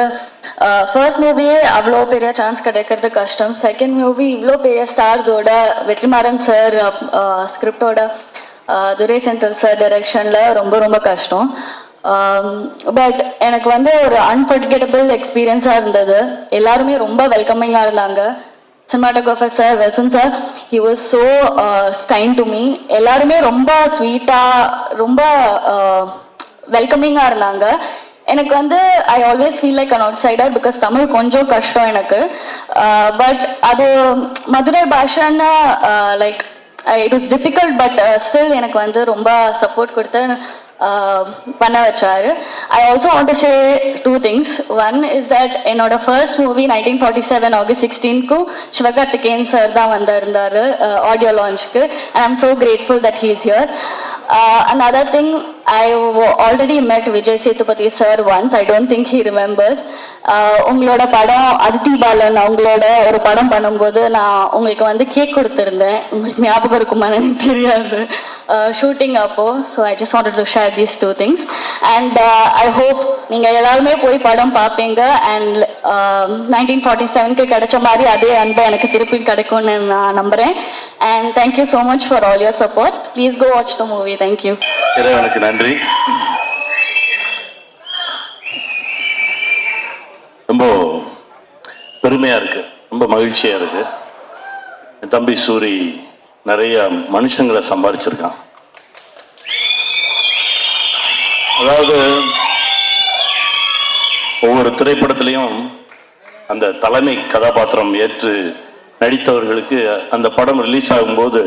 ஃபர்ஸ்ட் மூவியே அவ்வளோ பெரிய சான்ஸ் கிடைக்கிறது கஷ்டம். செகண்ட் மூவி இவ்வளோ பெரிய ஸ்டார்ஸோட, வெற்றிமாறன் சார் ஸ்கிரிப்டோட, துரை செந்தில் சார் டைரக்ஷனில் ரொம்ப ரொம்ப கஷ்டம். பட் எனக்கு வந்து ஒரு அன்ஃபர்கெட்டபிள் எக்ஸ்பீரியன்ஸாக இருந்தது. எல்லாருமே ரொம்ப வெல்கமிங்காக இருந்தாங்க. Cinematographer sir, Welson sir, he was so kind to me. எல்லாருமே ரொம்ப ஸ்வீட்டாக, ரொம்ப வெல்கமிங்காக இருந்தாங்க. எனக்கு வந்து I always feel like an outsider because Tamil கொஞ்சம் கஷ்டம் எனக்கு. பட் அது மதுரை பாஷான்னு like it is difficult, but still எனக்கு வந்து ரொம்ப சப்போர்ட் கொடுத்து பண்ண வச்சாரு. I also want to say 2 things. One is that என்னோட ஃபர்ஸ்ட் மூவி 1947 ஆகஸ்ட் 16க்கு சிவகார்த்திகேயன் சார் தான் வந்திருந்தாரு ஆடியோ லான்ச்சுக்கு. And I am so grateful that he is here. Another thing, I already met Vijay Sethupathi sir once. I don't think he remembers. உங்களோட படம் அதித்தி பாலன் அவங்களோட ஒரு படம் பண்ணும்போது நான் உங்களுக்கு வந்து கேக் கொடுத்துருந்தேன். உங்களுக்கு ஞாபகம் இருக்குமான்னு எனக்கு தெரியாது, ஷூட்டிங் அப்போ. So I just wanted to share these 2 things. And I hope நீங்கள் எல்லாருமே போய் படம் பார்ப்பீங்க. அண்ட் 1947க்கு கிடைச்ச மாதிரி அதே அன்பை எனக்கு திருப்பி கிடைக்கும்னு நான் நம்புகிறேன். And thank you so much for all your support. Please go watch the movie. Thank you. இறைவனுக்கு நன்றி. ரொம்ப பெருமையா இருக்கு, ரொம்ப மகிழ்ச்சியா இருக்கு. என் தம்பி சூரி நிறைய மனுஷங்களை சம்பாதிச்சிருக்கான். அதாவது ஒவ்வொரு திரைப்படத்திலையும் அந்த தலைமை கதாபாத்திரம் ஏற்று நடித்தவர்களுக்கு அந்த படம் ரிலீஸ் ஆகும்போது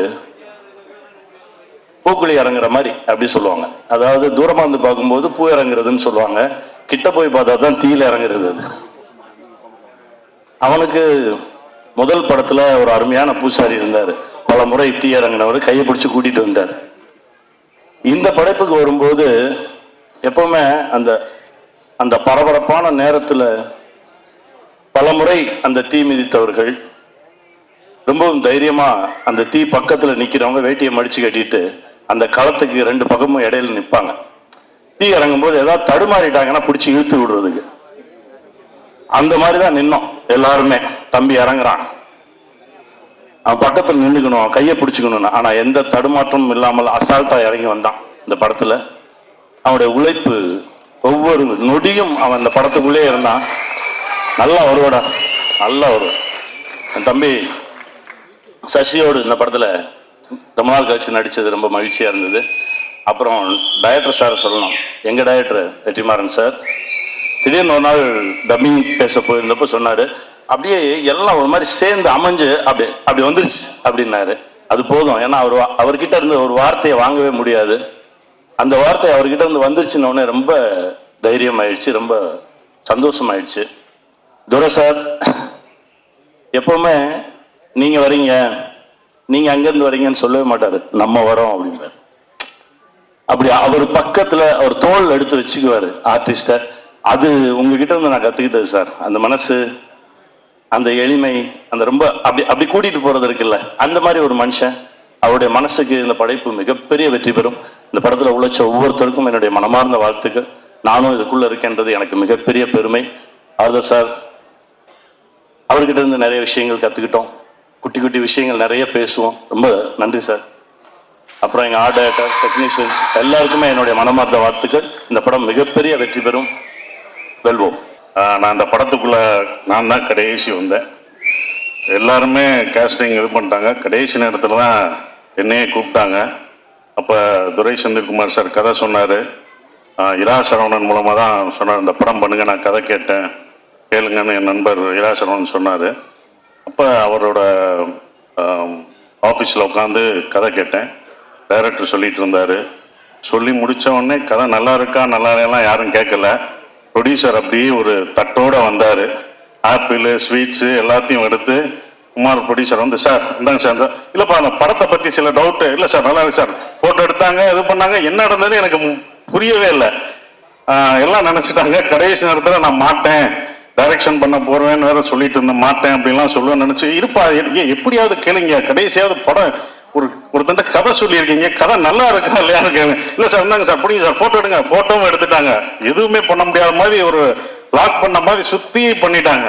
பூக்குழி இறங்குற மாதிரி அப்படி சொல்லுவாங்க. அதாவது தூரமா இருந்து பார்க்கும்போது பூ இறங்குறதுன்னு சொல்லுவாங்க, கிட்ட போய் பார்த்தா தான் தீயில இறங்குறது. அது அவனுக்கு முதல் படத்துல ஒரு அருமையான பூசாரி இருந்தார், பல முறை தீ இறங்கினவர், கையை பிடிச்சு கூட்டிட்டு வந்தார். இந்த படைப்புக்கு வரும்போது எப்பவுமே அந்த அந்த பரபரப்பான நேரத்துல பல முறை அந்த தீ மிதித்தவர்கள் ரொம்பவும் தைரியமா அந்த தீ பக்கத்துல நிக்கிறவங்க வேட்டியை மடிச்சு கட்டிட்டு அந்த களத்துக்கு 2 பக்கமும் இடையில நிற்பாங்க. தீ இறங்கும் போது ஏதாவது தடுமாறிட்டாங்கன்னா பிடிச்சி இழுத்து விடுறதுக்கு. அந்த மாதிரிதான் நின்னோம் எல்லாருமே. தம்பி இறங்குறான், அவன் பக்கத்தில் நின்றுக்கணும், அவன் கையை பிடிச்சிக்கணும்னு. ஆனா எந்த தடுமாற்றமும் இல்லாமல் அசால்ட்டா இறங்கி வந்தான் இந்த படத்துல. அவனுடைய உழைப்பு, ஒவ்வொரு நொடியும் அவன் இந்த படத்துக்குள்ளே இருந்தான். நல்லா வருவாடா, நல்லா வருவான். என் தம்பி சசியோடு இந்த படத்துல ரொம்ப நாள் கழிச்சு நடிச்சது ரொம்ப மகிழ்ச்சியா இருந்தது. அப்புறம் டைரக்டர் சார் சொல்லணும், எங்க டைரக்டர் வெற்றிமாறன் சார் திடீர்னு ஒரு நாள் டப்பிங் பேச போயிருந்தப்போ சொன்னாரு, அப்படியே எல்லாம் ஒரு மாதிரி சேர்ந்து அமைஞ்சு அப்படி வந்துருச்சு அப்படின்னாரு. அது போதும், ஏன்னா அவர்கிட்ட இருந்து ஒரு வார்த்தையை வாங்கவே முடியாது. அந்த வார்த்தை அவர்கிட்ட இருந்து வந்துருச்சுன்னு உடனே ரொம்ப தைரியம் ஆயிடுச்சு, ரொம்ப சந்தோஷமாயிடுச்சு. துரை சார் எப்பவுமே நீங்க வரீங்க, நீங்க அங்கிருந்து வரீங்கன்னு சொல்லவே மாட்டாரு, நம்ம வரோம் அப்படின்பாரு. அப்படி அவர் பக்கத்துல அவர் தோல் எடுத்து வச்சுக்குவாரு ஆர்டிஸ்ட. அது உங்ககிட்ட இருந்து நான் கத்துக்கிட்டது சார். அந்த மனசு, அந்த எளிமை, அந்த ரொம்ப அப்படி கூட்டிட்டு போறது இருக்குல்ல, அந்த மாதிரி ஒரு மனுஷன். அவருடைய மனசுக்கு இந்த படைப்பு மிகப்பெரிய வெற்றி பெறும். இந்த படத்துல உழைச்ச ஒவ்வொருத்தருக்கும் என்னுடைய மனமார்ந்த வாழ்த்துக்கள். நானும் இதுக்குள்ள இருக்கேன்றது எனக்கு மிகப்பெரிய பெருமை. ஆறுதல் சார், அவர்கிட்ட இருந்து நிறைய விஷயங்கள் கத்துக்கிட்டோம். குட்டி குட்டி விஷயங்கள் நிறைய பேசுவோம். ரொம்ப நன்றி சார். அப்புறம் எங்க ஆர்ட் டைரக்டர், டெக்னீஷியன்ஸ் எல்லாருக்குமே என்னுடைய மனமார்ந்த வாழ்த்துக்கள். இந்த படம் மிகப்பெரிய வெற்றி பெறும். வெல்வோம். நான் இந்த படத்துக்குள்ள நான் தான் கடைசி வந்தேன். எல்லாருமே கேஸ்டிங் இது பண்ணிட்டாங்க. கடைசி நேரத்தில் தான் என்னையே கூப்பிட்டாங்க. அப்போ துரை செந்தில்குமார் சார் கதை சொன்னார். இரா சரவணன் மூலமாக தான் சொன்னார், இந்த படம் பண்ணுங்க, நான் கதை கேட்டேன், கேளுங்கன்னு என் நண்பர் இரா சரவணன் சொன்னார். அப்போ அவரோட ஆஃபீஸில் உட்காந்து கதை கேட்டேன். டைரக்டர் சொல்லிட்டு இருந்தார். சொல்லி முடித்த உடனே கதை நல்லா இருக்கா நல்லா இல்லையெல்லாம் யாரும் கேட்கல. ப்ரொடியூசர் அப்படியே ஒரு தட்டோடு வந்தார். ஆப்பிள், ஸ்வீட்ஸு எல்லாத்தையும் எடுத்து குமார் ப்ரொடியூசர் வந்து, சார் இந்தாங்க சார், இல்லைப்பா அந்த படத்தை பற்றி சில டவுட்டு, இல்லை சார் நல்லா இருக்கு சார், ஃபோட்டோ எடுத்தாங்க, இது பண்ணாங்க, என்ன நடந்தது எனக்கு புரியவே இல்லை. எல்லாம் நினச்சிட்டாங்க. கடைசி நேரத்தில் நான் மாட்டேன், டைரக்ஷன் பண்ண போறேன்னு வேற சொல்லிட்டு இருந்தேன், மாட்டேன் அப்படின்லாம் சொல்லுவேன்னு நினச்சி, இருப்பா எப்படியாவது கேளுங்க, கடைசியாவது படம் ஒருத்தண்ட கதை சொல்லியிருக்கீங்க, கதை நல்லா இருக்கா இல்லையான்னு கேளுங்க. இல்லை சார் இந்தாங்க சார், பிடிங்க சார், ஃபோட்டோ எடுங்க. ஃபோட்டோவும் எடுத்துட்டாங்க. எதுவுமே பண்ண முடியாத மாதிரி ஒரு லாக் பண்ண மாதிரி சுத்தி பண்ணிட்டாங்க.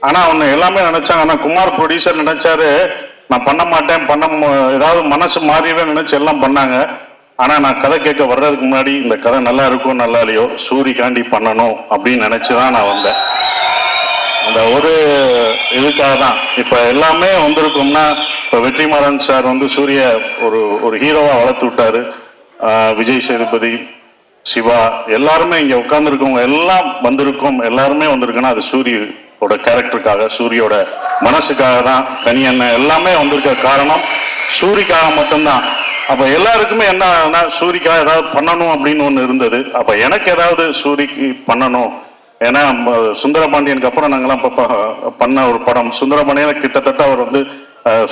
ஆனா அவங்க எல்லாமே நினைச்சாங்க. ஆனா குமார் ப்ரொடியூசர் நினைச்சாரு, நான் பண்ண மாட்டேன், ஏதாவது மனசு மாறியவே நினைச்சு எல்லாம் பண்ணாங்க. ஆனா நான் கதை கேட்க வர்றதுக்கு முன்னாடி இந்த கதை நல்லா இருக்கும் நல்லா இல்லையோ சூரிக்காண்டி பண்ணணும் அப்படின்னு நினைச்சுதான் நான் வந்தேன். அந்த ஒரு இதுக்காக தான் இப்ப எல்லாமே வந்திருக்கும்னா, இப்ப வெற்றிமாறன் சார் வந்து சூரிய ஒரு ஹீரோவா வளர்த்து விட்டாரு. விஜய் சேதுபதி, சிவா எல்லாருமே இங்க உட்கார்ந்துருக்கவங்க எல்லாம் வந்திருக்கோம். எல்லாருமே வந்திருக்குன்னா அது சூரியோட கேரக்டருக்காக, சூரியோட மனசுக்காக தான். கனியண்ணன் எல்லாமே வந்திருக்க காரணம் சூரிக்காக மட்டும்தான். அப்ப எல்லாருக்குமே என்ன, சூரிக்காக ஏதாவது பண்ணணும் அப்படின்னு ஒண்ணு இருந்தது. அப்ப எனக்கு ஏதாவது சூரிக்கு பண்ணணும். ஏன்னா சுந்தரபாண்டியனுக்கு அப்புறம் நாங்கெல்லாம் பண்ண ஒரு படம் சுந்தரபாண்டியன். கிட்டத்தட்ட அவர் வந்து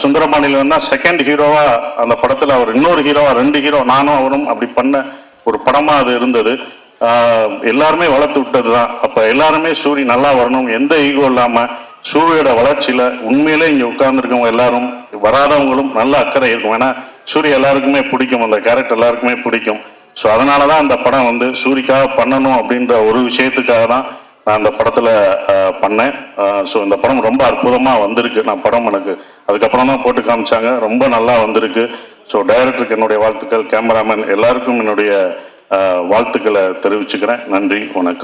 சுந்தரபாண்டியில வந்து செகண்ட் ஹீரோவா அந்த படத்துல அவர் இன்னொரு ஹீரோவா, 2 ஹீரோ நானும் அவரும் அப்படி பண்ண ஒரு படமா அது இருந்தது. எல்லாருமே வளர்த்து விட்டதுதான். அப்ப எல்லாருமே சூரி நல்லா வரணும், எந்த ஈகோ இல்லாம சூரியோட வளர்ச்சியில உண்மையிலே இங்க உட்கார்ந்துருக்கவங்க எல்லாரும், வராதவங்களும் நல்ல அக்கறை இருக்கும். ஏன்னா சூரிய எல்லாருக்குமே பிடிக்கும், அந்த கேரக்டர் எல்லாருக்குமே பிடிக்கும். ஸோ அதனாலதான் அந்த படம் வந்து சூரிக்காக பண்ணணும் அப்படின்ற ஒரு விஷயத்துக்காக தான் நான் அந்த படத்துல பண்ணேன். ஸோ இந்த படம் ரொம்ப அற்புதமா வந்திருக்கு. நான் படம் எனக்கு அதுக்கப்புறம் தான் போட்டு காமிச்சாங்க, ரொம்ப நல்லா வந்திருக்கு. ஸோ டைரக்டருக்கு என்னுடைய வாழ்த்துக்கள், கேமராமேன் எல்லாருக்கும் என்னுடைய வாழ்த்துக்களை தெரிவிச்சுக்கிறேன். நன்றி, வணக்கம்.